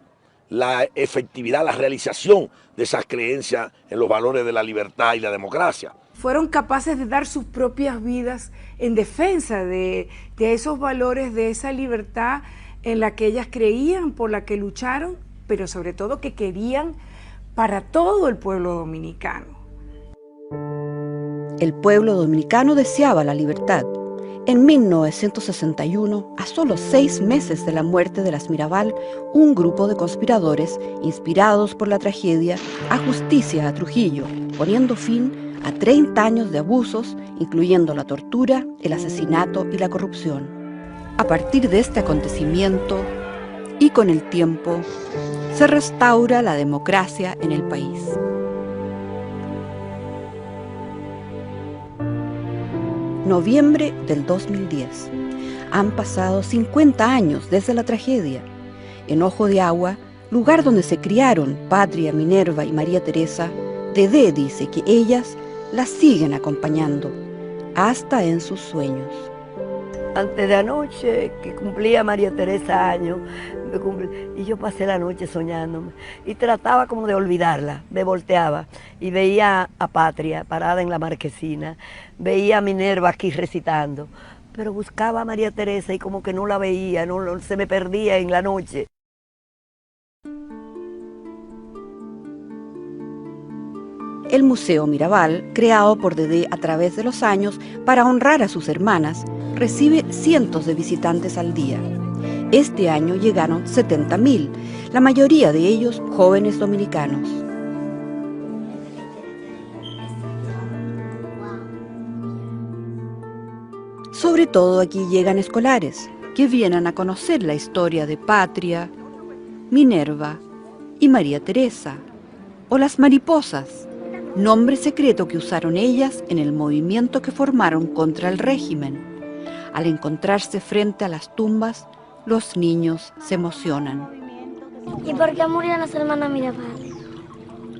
la efectividad, la realización de esas creencias en los valores de la libertad y la democracia. Fueron capaces de dar sus propias vidas en defensa de esos valores, de esa libertad en la que ellas creían, por la que lucharon, pero sobre todo que querían para todo el pueblo dominicano. El pueblo dominicano deseaba la libertad. En 1961, a solo 6 meses de la muerte de las Mirabal, un grupo de conspiradores, inspirados por la tragedia, ajusticia a Trujillo, poniendo fin a 30 años de abusos, incluyendo la tortura, el asesinato y la corrupción. A partir de este acontecimiento, y con el tiempo, se restaura la democracia en el país. Noviembre del 2010. Han pasado 50 años desde la tragedia. En Ojo de Agua, lugar donde se criaron Patria, Minerva y María Teresa, Dedé dice que ellas las siguen acompañando, hasta en sus sueños. Antes de anoche, que cumplía María Teresa años, y yo pasé la noche soñándome, y trataba como de olvidarla, me volteaba, y veía a Patria parada en la marquesina, veía a Minerva aquí recitando, pero buscaba a María Teresa y como que no la veía, se me perdía en la noche. El Museo Mirabal, creado por Dedé a través de los años para honrar a sus hermanas, recibe cientos de visitantes al día. Este año llegaron 70.000, la mayoría de ellos jóvenes dominicanos. Sobre todo aquí llegan escolares, que vienen a conocer la historia de Patria, Minerva y María Teresa, o las mariposas, nombre secreto que usaron ellas en el movimiento que formaron contra el régimen. Al encontrarse frente a las tumbas, los niños se emocionan. ¿Y por qué murieron las hermanas Mirabal?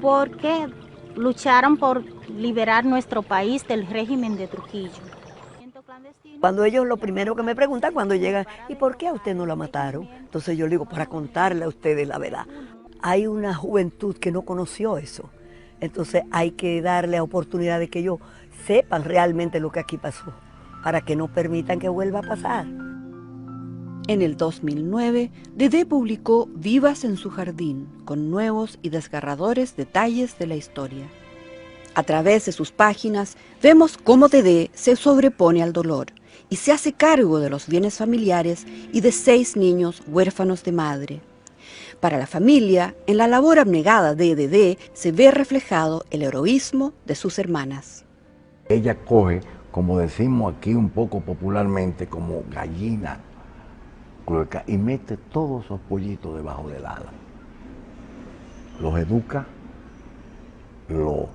Porque lucharon por liberar nuestro país del régimen de Trujillo. Cuando ellos lo primero que me preguntan cuando llegan, ¿y por qué a usted no la mataron? Entonces yo le digo, para contarle a ustedes la verdad. Hay una juventud que no conoció eso. Entonces hay que darle oportunidad de que ellos sepan realmente lo que aquí pasó, para que no permitan que vuelva a pasar. En el 2009, Dedé publicó Vivas en su jardín, con nuevos y desgarradores detalles de la historia. A través de sus páginas vemos cómo Dedé se sobrepone al dolor y se hace cargo de los bienes familiares y de 6 niños huérfanos de madre. Para la familia, en la labor abnegada de Dedé se ve reflejado el heroísmo de sus hermanas. Ella coge, como decimos aquí un poco popularmente, como gallina crueca, y mete todos esos pollitos debajo del ala. Los educa, los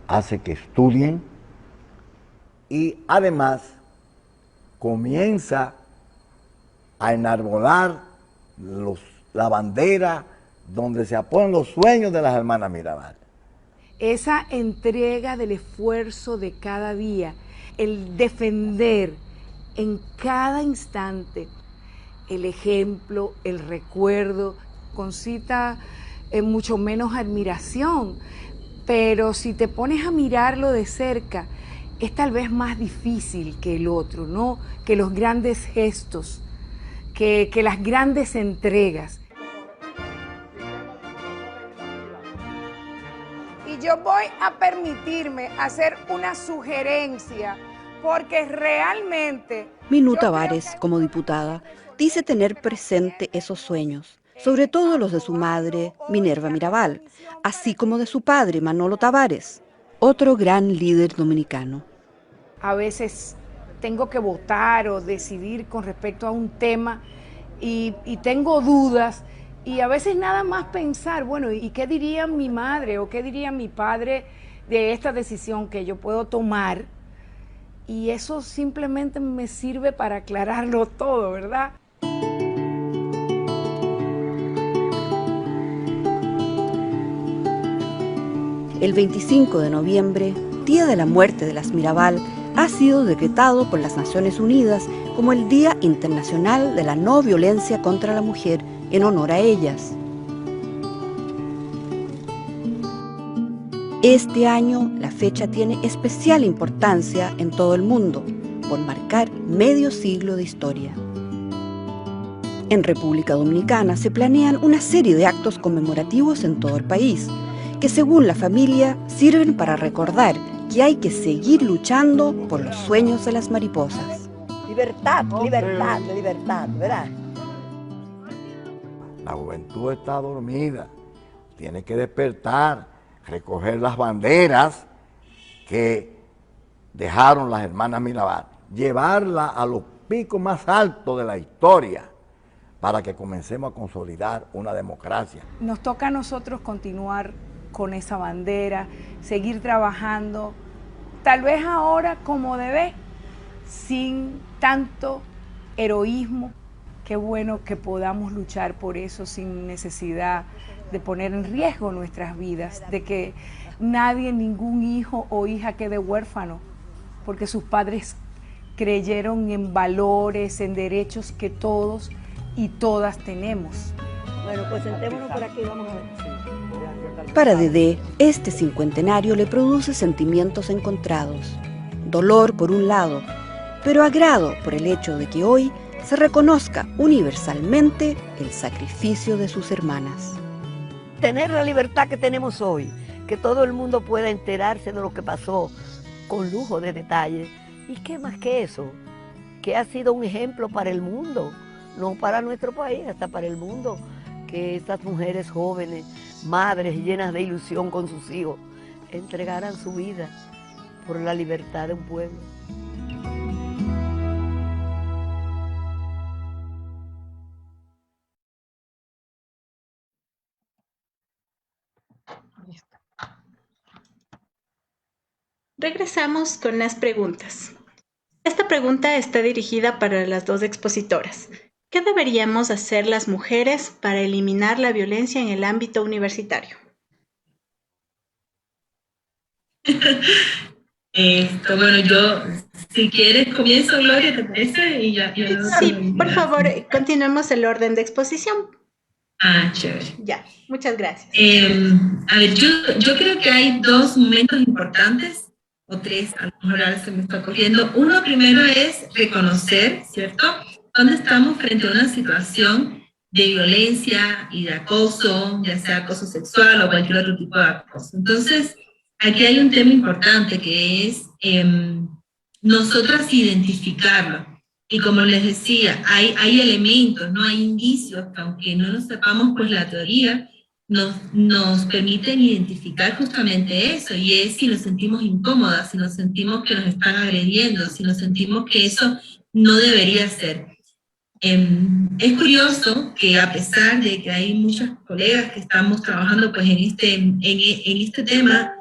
hace que estudien y además comienza a enarbolar la bandera donde se apoyan los sueños de las hermanas Mirabal. Esa entrega del esfuerzo de cada día, el defender en cada instante el ejemplo, el recuerdo, concita mucho menos admiración, pero si te pones a mirarlo de cerca, es tal vez más difícil que el otro, ¿no? Que los grandes gestos, que las grandes entregas. Y yo voy a permitirme hacer una sugerencia, porque realmente... Minú Tavares, como diputada, dice tener presente esos sueños, sobre todo los de su madre, Minerva Mirabal, así como de su padre, Manolo Tavares, otro gran líder dominicano. A veces tengo que votar o decidir con respecto a un tema y tengo dudas y a veces nada más pensar, bueno, ¿y qué diría mi madre o qué diría mi padre de esta decisión que yo puedo tomar? Y eso simplemente me sirve para aclararlo todo, ¿verdad? El 25 de noviembre, día de la muerte de las Mirabal, ha sido decretado por las Naciones Unidas como el Día Internacional de la No Violencia contra la Mujer en honor a ellas. Este año, la fecha tiene especial importancia en todo el mundo, por marcar medio siglo de historia. En República Dominicana se planean una serie de actos conmemorativos en todo el país, que según la familia sirven para recordar que hay que seguir luchando por los sueños de las mariposas. Libertad, libertad, libertad, ¿verdad? La juventud está dormida, tiene que despertar, recoger las banderas que dejaron las hermanas Mirabal, llevarlas a los picos más altos de la historia para que comencemos a consolidar una democracia. Nos toca a nosotros continuar con esa bandera, seguir trabajando, tal vez ahora como debe, sin tanto heroísmo. Qué bueno que podamos luchar por eso sin necesidad de poner en riesgo nuestras vidas, de que nadie, ningún hijo o hija quede huérfano, porque sus padres creyeron en valores, en derechos que todos y todas tenemos. Bueno, pues sentémonos por aquí, vamos a ver. Para Dedé, este cincuentenario le produce sentimientos encontrados. Dolor por un lado, pero agrado por el hecho de que hoy se reconozca universalmente el sacrificio de sus hermanas. Tener la libertad que tenemos hoy, que todo el mundo pueda enterarse de lo que pasó con lujo de detalle. ¿Y qué más que eso? Que ha sido un ejemplo para el mundo, no para nuestro país, hasta para el mundo, que estas mujeres jóvenes, madres llenas de ilusión con sus hijos, entregaran su vida por la libertad de un pueblo. Regresamos con las preguntas. Esta pregunta está dirigida para las dos expositoras. ¿Qué deberíamos hacer las mujeres para eliminar la violencia en el ámbito universitario? Bueno, yo, si quieres, comienzo, Gloria, ¿te parece? Y ya, Sí, por favor, continuemos el orden de exposición. Ah, chévere. Ya, muchas gracias. A ver, yo creo que hay dos momentos importantes, o tres, a lo mejor ahora se me está ocurriendo. Uno primero es reconocer, ¿cierto?, dónde estamos frente a una situación de violencia y de acoso, ya sea acoso sexual o cualquier otro tipo de acoso. Entonces, aquí hay un tema importante que es nosotras identificarlo. Y como les decía, hay elementos, no hay indicios que aunque no nos sepamos pues la teoría, nos permiten identificar justamente eso, y es si nos sentimos incómodas, si nos sentimos que nos están agrediendo, si nos sentimos que eso no debería ser. Es curioso que a pesar de que hay muchas colegas que estamos trabajando pues en este tema,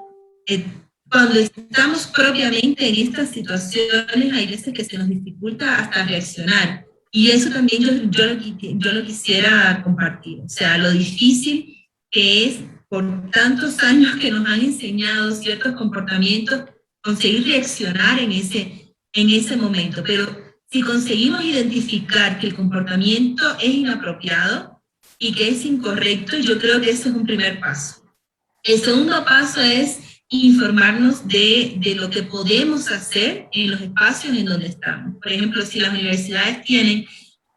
cuando estamos propiamente en estas situaciones, hay veces que se nos dificulta hasta reaccionar. Y eso también yo lo quisiera compartir. O sea, lo difícil que es, por tantos años que nos han enseñado ciertos comportamientos, conseguir reaccionar en ese momento. Pero si conseguimos identificar que el comportamiento es inapropiado y que es incorrecto, yo creo que ese es un primer paso. El segundo paso es informarnos de lo que podemos hacer en los espacios en donde estamos. Por ejemplo, si las universidades tienen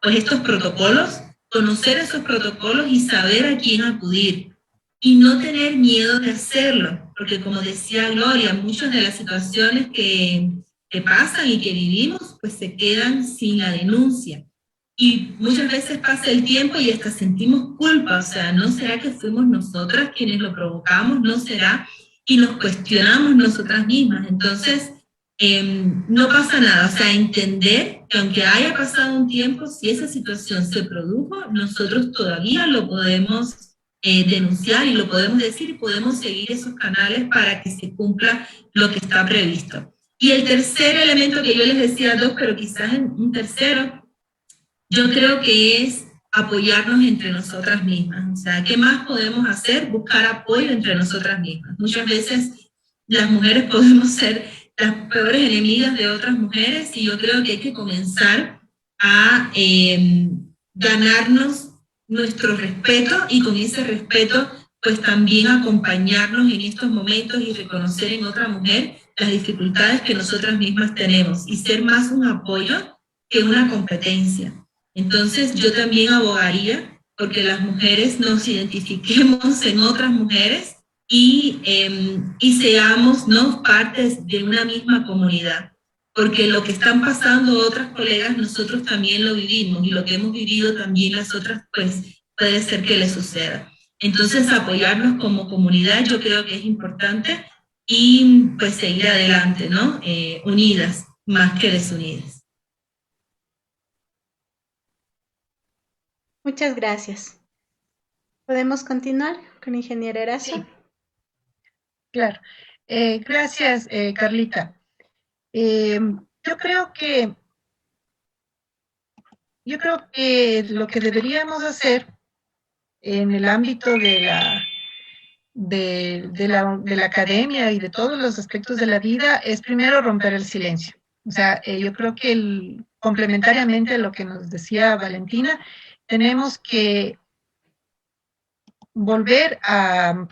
pues estos protocolos, conocer esos protocolos y saber a quién acudir. Y no tener miedo de hacerlo, porque como decía Gloria, muchas de las situaciones que pasan y que vivimos, pues se quedan sin la denuncia. Y muchas veces pasa el tiempo y hasta sentimos culpa, o sea, ¿no será que fuimos nosotras quienes lo provocamos? ¿No será? Y nos cuestionamos nosotras mismas. Entonces, no pasa nada, o sea, entender que aunque haya pasado un tiempo, si esa situación se produjo, nosotros todavía lo podemos denunciar y lo podemos decir y podemos seguir esos canales para que se cumpla lo que está previsto. Y el tercer elemento que yo les decía dos, pero quizás un tercero, yo creo que es apoyarnos entre nosotras mismas. O sea, ¿qué más podemos hacer? Buscar apoyo entre nosotras mismas. Muchas veces las mujeres podemos ser las peores enemigas de otras mujeres, y yo creo que hay que comenzar a ganarnos nuestro respeto, y con ese respeto pues también acompañarnos en estos momentos y reconocer en otra mujer las dificultades que nosotras mismas tenemos y ser más un apoyo que una competencia. Entonces yo también abogaría porque las mujeres nos identifiquemos en otras mujeres y seamos, ¿no?, partes de una misma comunidad. Porque lo que están pasando otras colegas, nosotros también lo vivimos, y lo que hemos vivido también las otras, pues puede ser que les suceda. Entonces apoyarnos como comunidad yo creo que es importante, y pues seguir adelante, ¿no? Unidas más que desunidas. Muchas gracias. ¿Podemos continuar con ingeniera Erazo? Sí. Claro. Gracias, Carlita. Yo creo que lo que deberíamos hacer en el ámbito de la academia y de todos los aspectos de la vida es primero romper el silencio. O sea, yo creo que complementariamente a lo que nos decía Valentina, tenemos que volver a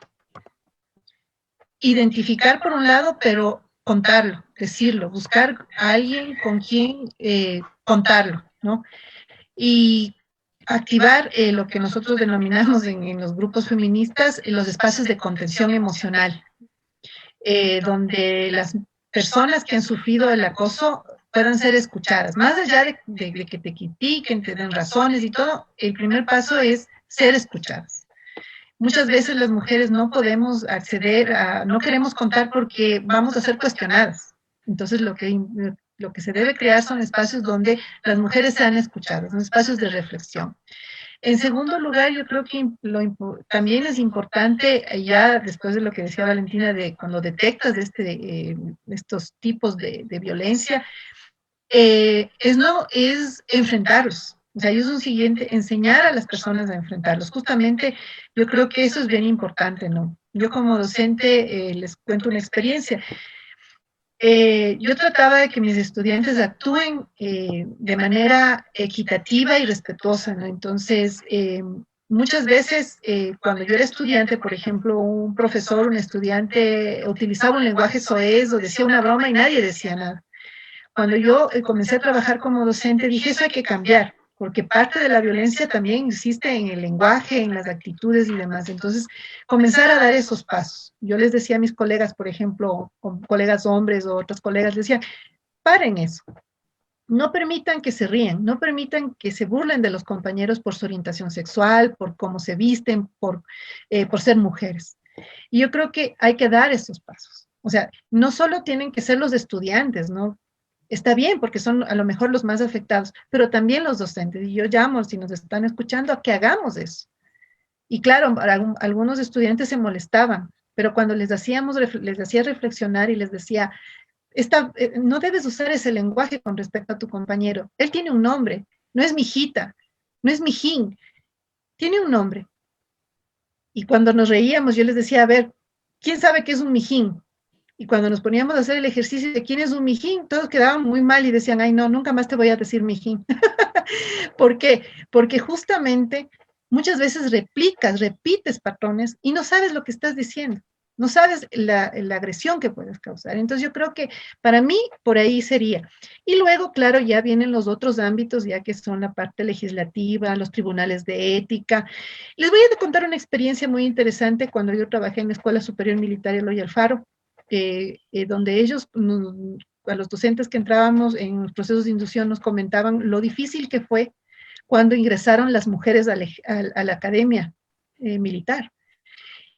identificar por un lado, pero contarlo, decirlo, buscar a alguien con quien contarlo, ¿no? Y activar lo que nosotros denominamos en los grupos feministas los espacios de contención emocional, donde las personas que han sufrido el acoso puedan ser escuchadas. Más allá de que te critiquen, te den razones y todo, el primer paso es ser escuchadas. Muchas veces las mujeres no podemos no queremos contar porque vamos a ser cuestionadas. Entonces lo que se debe crear son espacios donde las mujeres sean escuchadas, son espacios de reflexión. En segundo lugar, yo creo que también es importante, ya después de lo que decía Valentina, de cuando detectas estos tipos de violencia, es enfrentarlos. O sea, ellos son siguiente, enseñar a las personas a enfrentarlos. Justamente yo creo que eso es bien importante, ¿no? Yo como docente les cuento una experiencia. Yo trataba de que mis estudiantes actúen de manera equitativa y respetuosa, ¿no? Entonces, muchas veces cuando yo era estudiante, por ejemplo, un profesor, un estudiante utilizaba un lenguaje soez o decía una broma y nadie decía nada. Cuando yo comencé a trabajar como docente, dije, eso hay que cambiar, porque parte de la violencia también existe en el lenguaje, en las actitudes y demás. Entonces, comenzar a dar esos pasos. Yo les decía a mis colegas, por ejemplo, colegas hombres o otros colegas, les decía, paren eso. No permitan que se ríen, no permitan que se burlen de los compañeros por su orientación sexual, por cómo se visten, por ser mujeres. Y yo creo que hay que dar esos pasos. O sea, no solo tienen que ser los estudiantes, ¿no? Está bien, porque son a lo mejor los más afectados, pero también los docentes. Y yo llamo, si nos están escuchando, a que hagamos eso. Y claro, algunos estudiantes se molestaban, pero cuando les hacía reflexionar y les decía, no debes usar ese lenguaje con respecto a tu compañero. Él tiene un nombre, no es mijita, no es mijín, tiene un nombre. Y cuando nos reíamos, yo les decía, a ver, ¿quién sabe qué es un mijín? Y cuando nos poníamos a hacer el ejercicio de quién es un mijín, todos quedaban muy mal y decían, ay, no, nunca más te voy a decir mijín. ¿Por qué? Porque justamente muchas veces repites patrones y no sabes lo que estás diciendo, no sabes la agresión que puedes causar. Entonces yo creo que para mí por ahí sería. Y luego, claro, ya vienen los otros ámbitos, ya que son la parte legislativa, los tribunales de ética. Les voy a contar una experiencia muy interesante cuando yo trabajé en la Escuela Superior Militar Eloy Alfaro. Donde ellos, a los docentes que entrábamos en los procesos de inducción, nos comentaban lo difícil que fue cuando ingresaron las mujeres a la academia militar.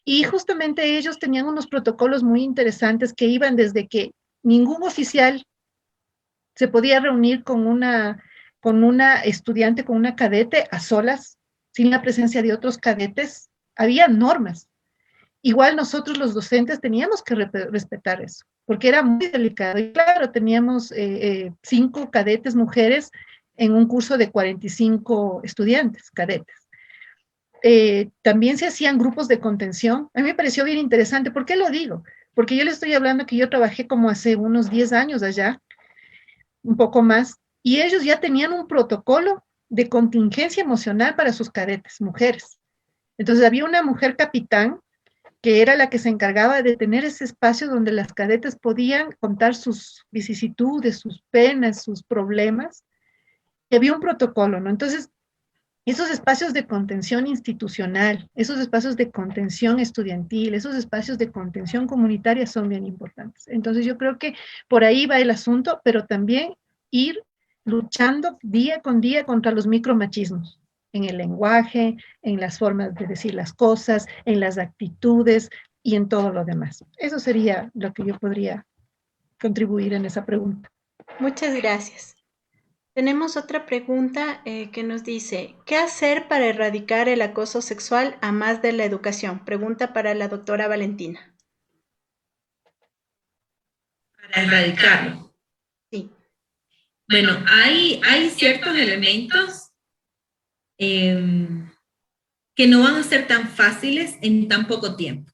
Y justamente ellos tenían unos protocolos muy interesantes que iban desde que ningún oficial se podía reunir con una estudiante, con una cadete a solas, sin la presencia de otros cadetes. Había normas. Igual nosotros los docentes teníamos que respetar eso, porque era muy delicado. Y claro, teníamos 5 cadetes mujeres en un curso de 45 estudiantes, cadetes. También se hacían grupos de contención. A mí me pareció bien interesante. ¿Por qué lo digo? Porque yo les estoy hablando que yo trabajé como hace unos 10 años allá, un poco más, y ellos ya tenían un protocolo de contingencia emocional para sus cadetes, mujeres. Entonces había una mujer capitán que era la que se encargaba de tener ese espacio donde las cadetes podían contar sus vicisitudes, sus penas, sus problemas, y había un protocolo, ¿no? Entonces, esos espacios de contención institucional, esos espacios de contención estudiantil, esos espacios de contención comunitaria son bien importantes. Entonces, yo creo que por ahí va el asunto, pero también ir luchando día con día contra los micromachismos, en el lenguaje, en las formas de decir las cosas, en las actitudes y en todo lo demás. Eso sería lo que yo podría contribuir en esa pregunta. Muchas gracias. Tenemos otra pregunta que nos dice, ¿qué hacer para erradicar el acoso sexual a más de la educación? Pregunta para la doctora Valentina. Para erradicarlo. Sí. Bueno, hay ciertos elementos que no van a ser tan fáciles en tan poco tiempo.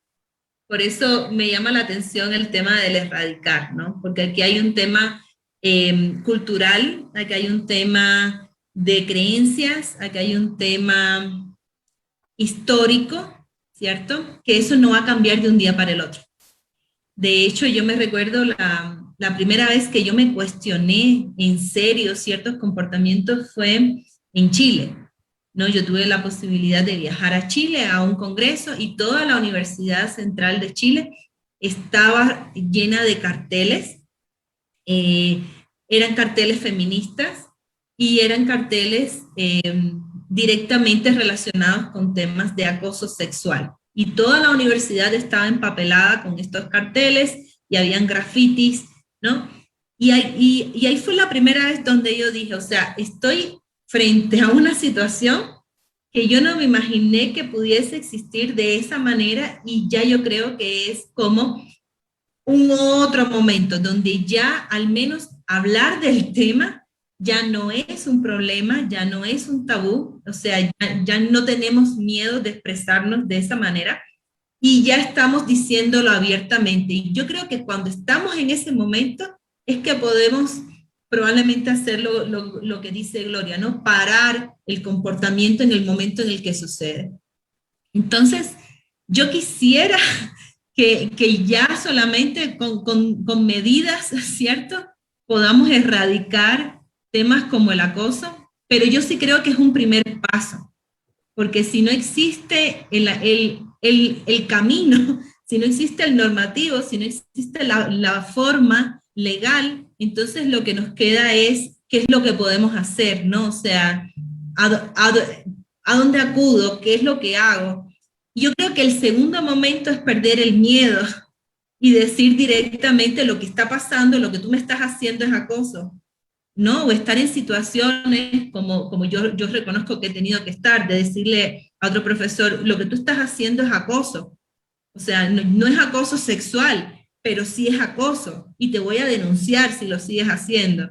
Por eso me llama la atención el tema del erradicar, ¿no? Porque aquí hay un tema cultural, aquí hay un tema de creencias, aquí hay un tema histórico, ¿cierto? Que eso no va a cambiar de un día para el otro. De hecho, yo me recuerdo la primera vez que yo me cuestioné en serio ciertos comportamientos fue en Chile, ¿no? Yo tuve la posibilidad de viajar a Chile a un congreso y toda la Universidad Central de Chile estaba llena de carteles. Eran carteles feministas y eran carteles directamente relacionados con temas de acoso sexual. Y toda la universidad estaba empapelada con estos carteles y habían grafitis, ¿no? Y ahí fue la primera vez donde yo dije, o sea, estoy frente a una situación que yo no me imaginé que pudiese existir de esa manera y ya yo creo que es como un otro momento donde ya al menos hablar del tema ya no es un problema, ya no es un tabú, o sea, ya no tenemos miedo de expresarnos de esa manera y ya estamos diciéndolo abiertamente. Y yo creo que cuando estamos en ese momento es que podemos probablemente hacer lo que dice Gloria, ¿no? Parar el comportamiento en el momento en el que sucede. Entonces, yo quisiera que ya solamente con medidas, ¿cierto?, podamos erradicar temas como el acoso, pero yo sí creo que es un primer paso, porque si no existe el camino, si no existe el normativo, si no existe la forma legal, entonces lo que nos queda es qué es lo que podemos hacer, ¿no? O sea, ¿a dónde acudo? ¿Qué es lo que hago? Yo creo que el segundo momento es perder el miedo y decir directamente lo que está pasando, lo que tú me estás haciendo es acoso, ¿no? O estar en situaciones como yo reconozco que he tenido que estar, de decirle a otro profesor, lo que tú estás haciendo es acoso. O sea, no es acoso sexual, pero sí es acoso, y te voy a denunciar si lo sigues haciendo.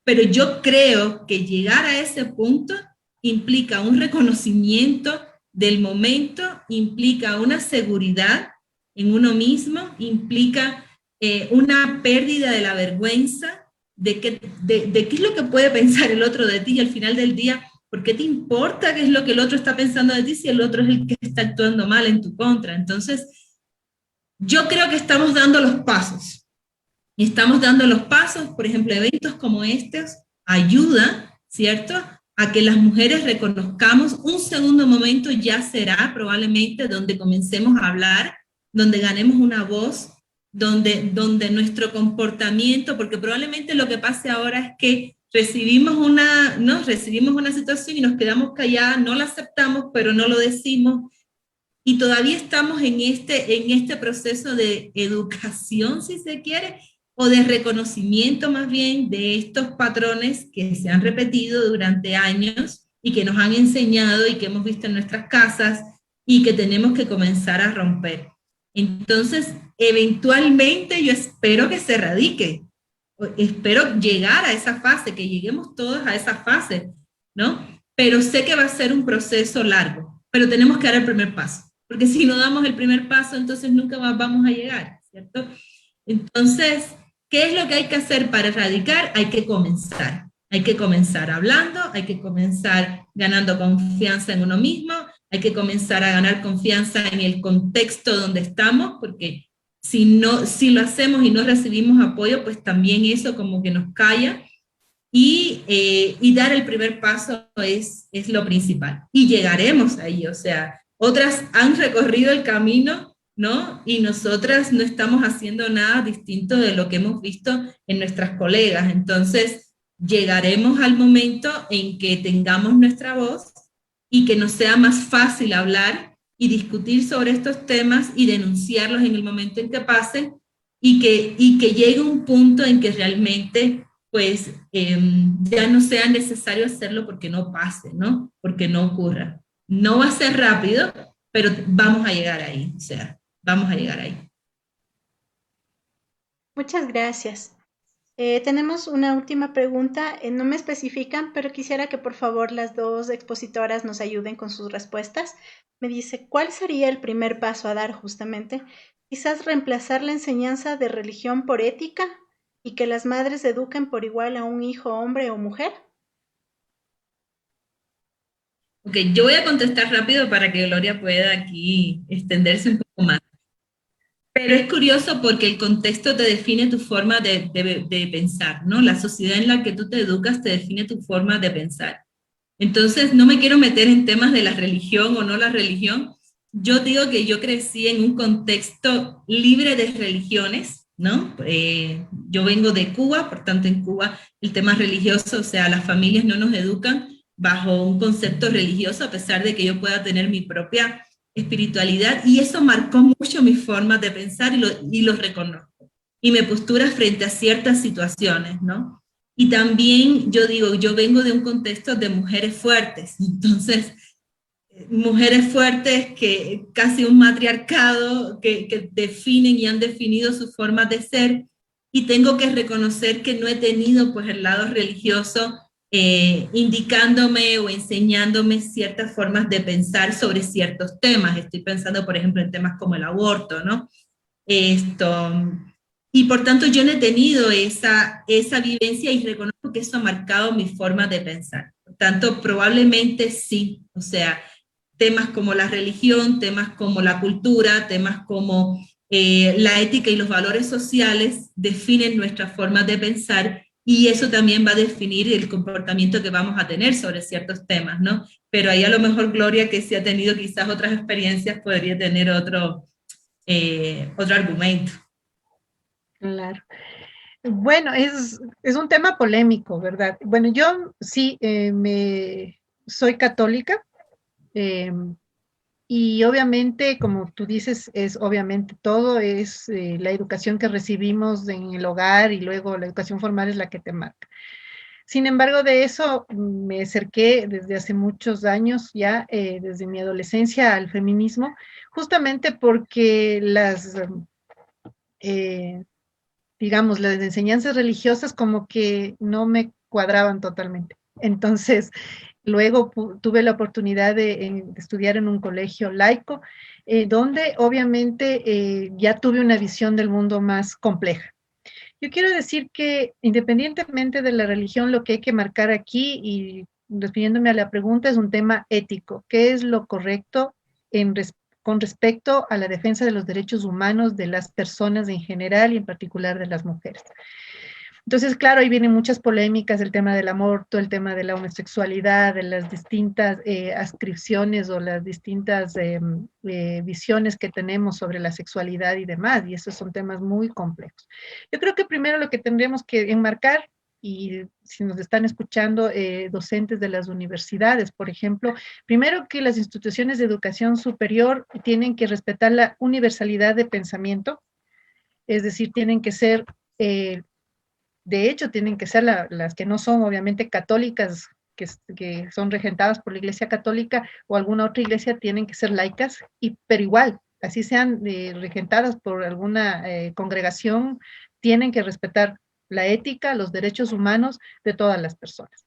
Pero yo creo que llegar a ese punto implica un reconocimiento del momento, implica una seguridad en uno mismo, implica una pérdida de la vergüenza, de qué es lo que puede pensar el otro de ti, y al final del día, ¿por qué te importa qué es lo que el otro está pensando de ti si el otro es el que está actuando mal en tu contra? Entonces, yo creo que estamos dando los pasos. Y estamos dando los pasos, por ejemplo, eventos como estos ayudan, ¿cierto?, a que las mujeres reconozcamos. Un segundo momento ya será probablemente donde comencemos a hablar, donde ganemos una voz, donde nuestro comportamiento, porque probablemente lo que pase ahora es que recibimos una situación y nos quedamos calladas, no la aceptamos, pero no lo decimos, y todavía estamos en este proceso de educación, si se quiere, o de reconocimiento más bien de estos patrones que se han repetido durante años y que nos han enseñado y que hemos visto en nuestras casas y que tenemos que comenzar a romper. Entonces, eventualmente yo espero que se erradique, espero llegar a esa fase, que lleguemos todos a esa fase, ¿no? Pero sé que va a ser un proceso largo, pero tenemos que dar el primer paso, porque si no damos el primer paso, entonces nunca más vamos a llegar, ¿cierto? Entonces, ¿qué es lo que hay que hacer para erradicar? Hay que comenzar hablando, hay que comenzar ganando confianza en uno mismo, hay que comenzar a ganar confianza en el contexto donde estamos, porque si lo hacemos y no recibimos apoyo, pues también eso como que nos calla, y dar el primer paso es lo principal, y llegaremos ahí. O sea, otras han recorrido el camino, ¿no? Y nosotras no estamos haciendo nada distinto de lo que hemos visto en nuestras colegas. Entonces, llegaremos al momento en que tengamos nuestra voz y que nos sea más fácil hablar y discutir sobre estos temas y denunciarlos en el momento en que pasen, y que llegue un punto en que realmente pues ya no sea necesario hacerlo porque no pase, ¿no? Porque no ocurra. No va a ser rápido, pero vamos a llegar ahí, o sea, vamos a llegar ahí. Muchas gracias. Tenemos una última pregunta. No me especifican, pero quisiera que por favor las dos expositoras nos ayuden con sus respuestas. Me dice, ¿cuál sería el primer paso a dar justamente? Quizás reemplazar la enseñanza de religión por ética y que las madres eduquen por igual a un hijo hombre o mujer. Ok, yo voy a contestar rápido para que Gloria pueda aquí extenderse un poco más. Pero es curioso porque el contexto te define tu forma de pensar, ¿no? La sociedad en la que tú te educas te define tu forma de pensar. Entonces, no me quiero meter en temas de la religión o no la religión. Yo digo que yo crecí en un contexto libre de religiones, ¿no? Yo vengo de Cuba, por tanto en Cuba el tema religioso, o sea, las familias no nos educan bajo un concepto religioso, a pesar de que yo pueda tener mi propia espiritualidad, y eso marcó mucho mi forma de pensar y lo reconozco. Y mi postura frente a ciertas situaciones, ¿no? Y también yo digo, yo vengo de un contexto de mujeres fuertes, entonces mujeres fuertes que casi un matriarcado que definen y han definido sus formas de ser, y tengo que reconocer que no he tenido pues el lado religioso indicándome o enseñándome ciertas formas de pensar sobre ciertos temas. Estoy pensando, por ejemplo, en temas como el aborto, ¿no? Y por tanto yo no he tenido esa vivencia y reconozco que eso ha marcado mi forma de pensar. Por tanto, probablemente sí, o sea, temas como la religión, temas como la cultura, temas como la ética y los valores sociales definen nuestra forma de pensar y eso también va a definir el comportamiento que vamos a tener sobre ciertos temas, ¿no? Pero ahí a lo mejor Gloria, que sí ha tenido quizás otras experiencias, podría tener otro argumento. Claro. Bueno, es un tema polémico, ¿verdad? Bueno, yo sí soy católica, eh, y obviamente, como tú dices, es obviamente todo es la educación que recibimos en el hogar y luego la educación formal es la que te marca. Sin embargo, de eso me acerqué desde hace muchos años ya, desde mi adolescencia al feminismo, justamente porque digamos, las enseñanzas religiosas como que no me cuadraban totalmente. Entonces, luego tuve la oportunidad de estudiar en un colegio laico, donde obviamente ya tuve una visión del mundo más compleja. Yo quiero decir que independientemente de la religión, lo que hay que marcar aquí, y refiriéndome a la pregunta, es un tema ético. ¿Qué es lo correcto con respecto a la defensa de los derechos humanos de las personas en general y en particular de las mujeres? Entonces, claro, ahí vienen muchas polémicas, el tema del aborto, el tema de la homosexualidad, de las distintas ascripciones o las distintas visiones que tenemos sobre la sexualidad y demás, y esos son temas muy complejos. Yo creo que primero lo que tendríamos que enmarcar, y si nos están escuchando docentes de las universidades, por ejemplo, primero que las instituciones de educación superior tienen que respetar la universalidad de pensamiento, es decir, tienen que ser... de hecho, tienen que ser las que no son obviamente católicas, que son regentadas por la Iglesia Católica o alguna otra iglesia, tienen que ser laicas, pero igual, así sean regentadas por alguna congregación, tienen que respetar la ética, los derechos humanos de todas las personas.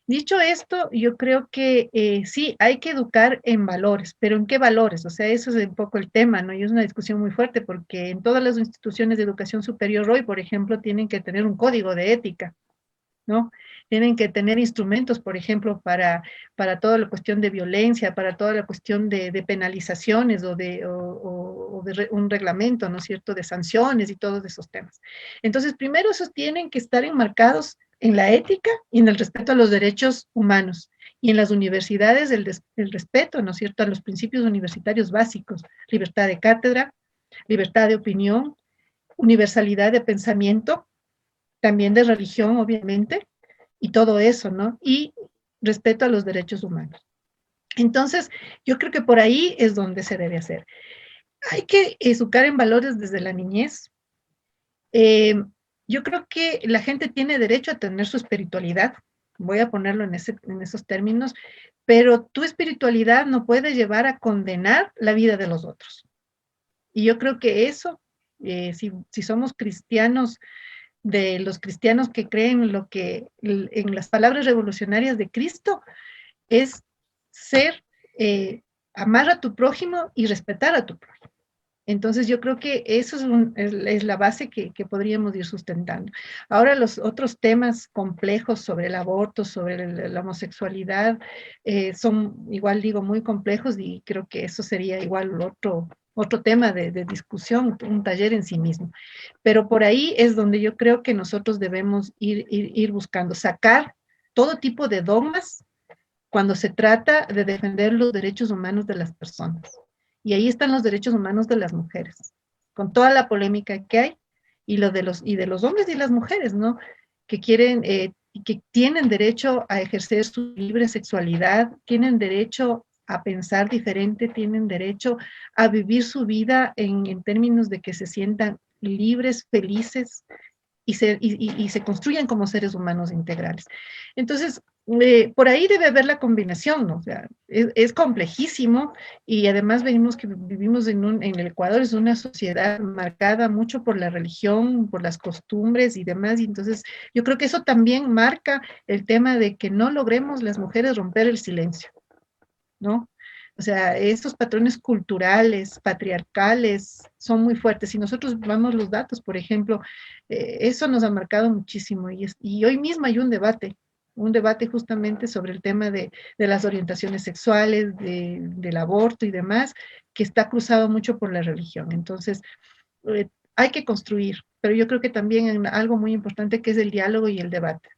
Dicho esto, yo creo que sí, hay que educar en valores, pero ¿en qué valores? O sea, eso es un poco el tema, ¿no? Y es una discusión muy fuerte porque en todas las instituciones de educación superior hoy, por ejemplo, tienen que tener un código de ética, ¿no? Tienen que tener instrumentos, por ejemplo, para toda la cuestión de violencia, para toda la cuestión de penalizaciones o de un reglamento, ¿no es cierto?, de sanciones y todos esos temas. Entonces, primero esos tienen que estar enmarcados en la ética y en el respeto a los derechos humanos. Y en las universidades el respeto, ¿no es cierto?, a los principios universitarios básicos, libertad de cátedra, libertad de opinión, universalidad de pensamiento, también de religión, obviamente, y todo eso, ¿no? Y respeto a los derechos humanos. Entonces, yo creo que por ahí es donde se debe hacer. Hay que educar en valores desde la niñez. Yo creo que la gente tiene derecho a tener su espiritualidad, voy a ponerlo en esos términos, pero tu espiritualidad no puede llevar a condenar la vida de los otros. Y yo creo que eso, si somos cristianos, de los cristianos que creen en las palabras revolucionarias de Cristo, es amar a tu prójimo y respetar a tu prójimo. Entonces yo creo que eso es la base que podríamos ir sustentando. Ahora los otros temas complejos sobre el aborto, sobre la homosexualidad, son igual digo muy complejos y creo que eso sería igual otro tema de discusión, un taller en sí mismo. Pero por ahí es donde yo creo que nosotros debemos ir buscando, sacar todo tipo de dogmas cuando se trata de defender los derechos humanos de las personas. Y ahí están los derechos humanos de las mujeres, con toda la polémica que hay, y de los hombres y las mujeres, ¿no? Que quieren, que tienen derecho a ejercer su libre sexualidad, tienen derecho a pensar diferente, tienen derecho a vivir su vida en términos de que se sientan libres, felices y se construyan como seres humanos integrales. Entonces, por ahí debe haber la combinación, ¿no? O sea, es complejísimo y además vimos que vivimos en el Ecuador, es una sociedad marcada mucho por la religión, por las costumbres y demás, y entonces yo creo que eso también marca el tema de que no logremos las mujeres romper el silencio, ¿no? O sea, estos patrones culturales, patriarcales, son muy fuertes. Si nosotros vemos los datos, por ejemplo, eso nos ha marcado muchísimo y hoy mismo hay un debate justamente sobre el tema de las orientaciones sexuales, del aborto y demás, que está cruzado mucho por la religión. Entonces, hay que construir, pero yo creo que también hay algo muy importante que es el diálogo y el debate.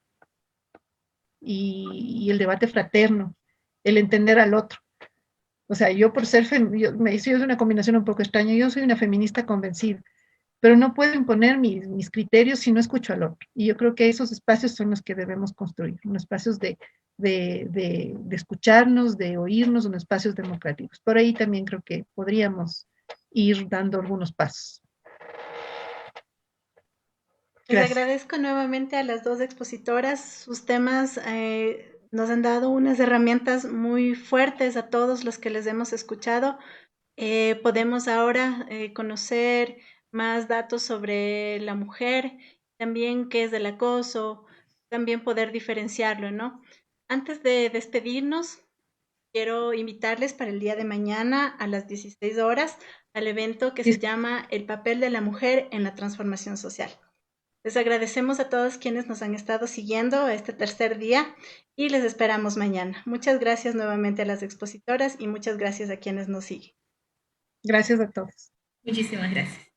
Y el debate fraterno, el entender al otro. O sea, yo por ser, es una combinación un poco extraña, yo soy una feminista convencida, pero no puedo imponer mis criterios si no escucho al otro. Y yo creo que esos espacios son los que debemos construir, unos espacios de escucharnos, de oírnos, unos espacios democráticos. Por ahí también creo que podríamos ir dando algunos pasos. Les agradezco nuevamente a las dos expositoras. Sus temas nos han dado unas herramientas muy fuertes a todos los que les hemos escuchado. Podemos ahora conocer más datos sobre la mujer, también qué es el acoso, también poder diferenciarlo, ¿no? Antes de despedirnos, quiero invitarles para el día de mañana a las 16 horas al evento que se llama El papel de la mujer en la transformación social. Les agradecemos a todos quienes nos han estado siguiendo este tercer día y les esperamos mañana. Muchas gracias nuevamente a las expositoras y muchas gracias a quienes nos siguen. Gracias a todos. Muchísimas gracias.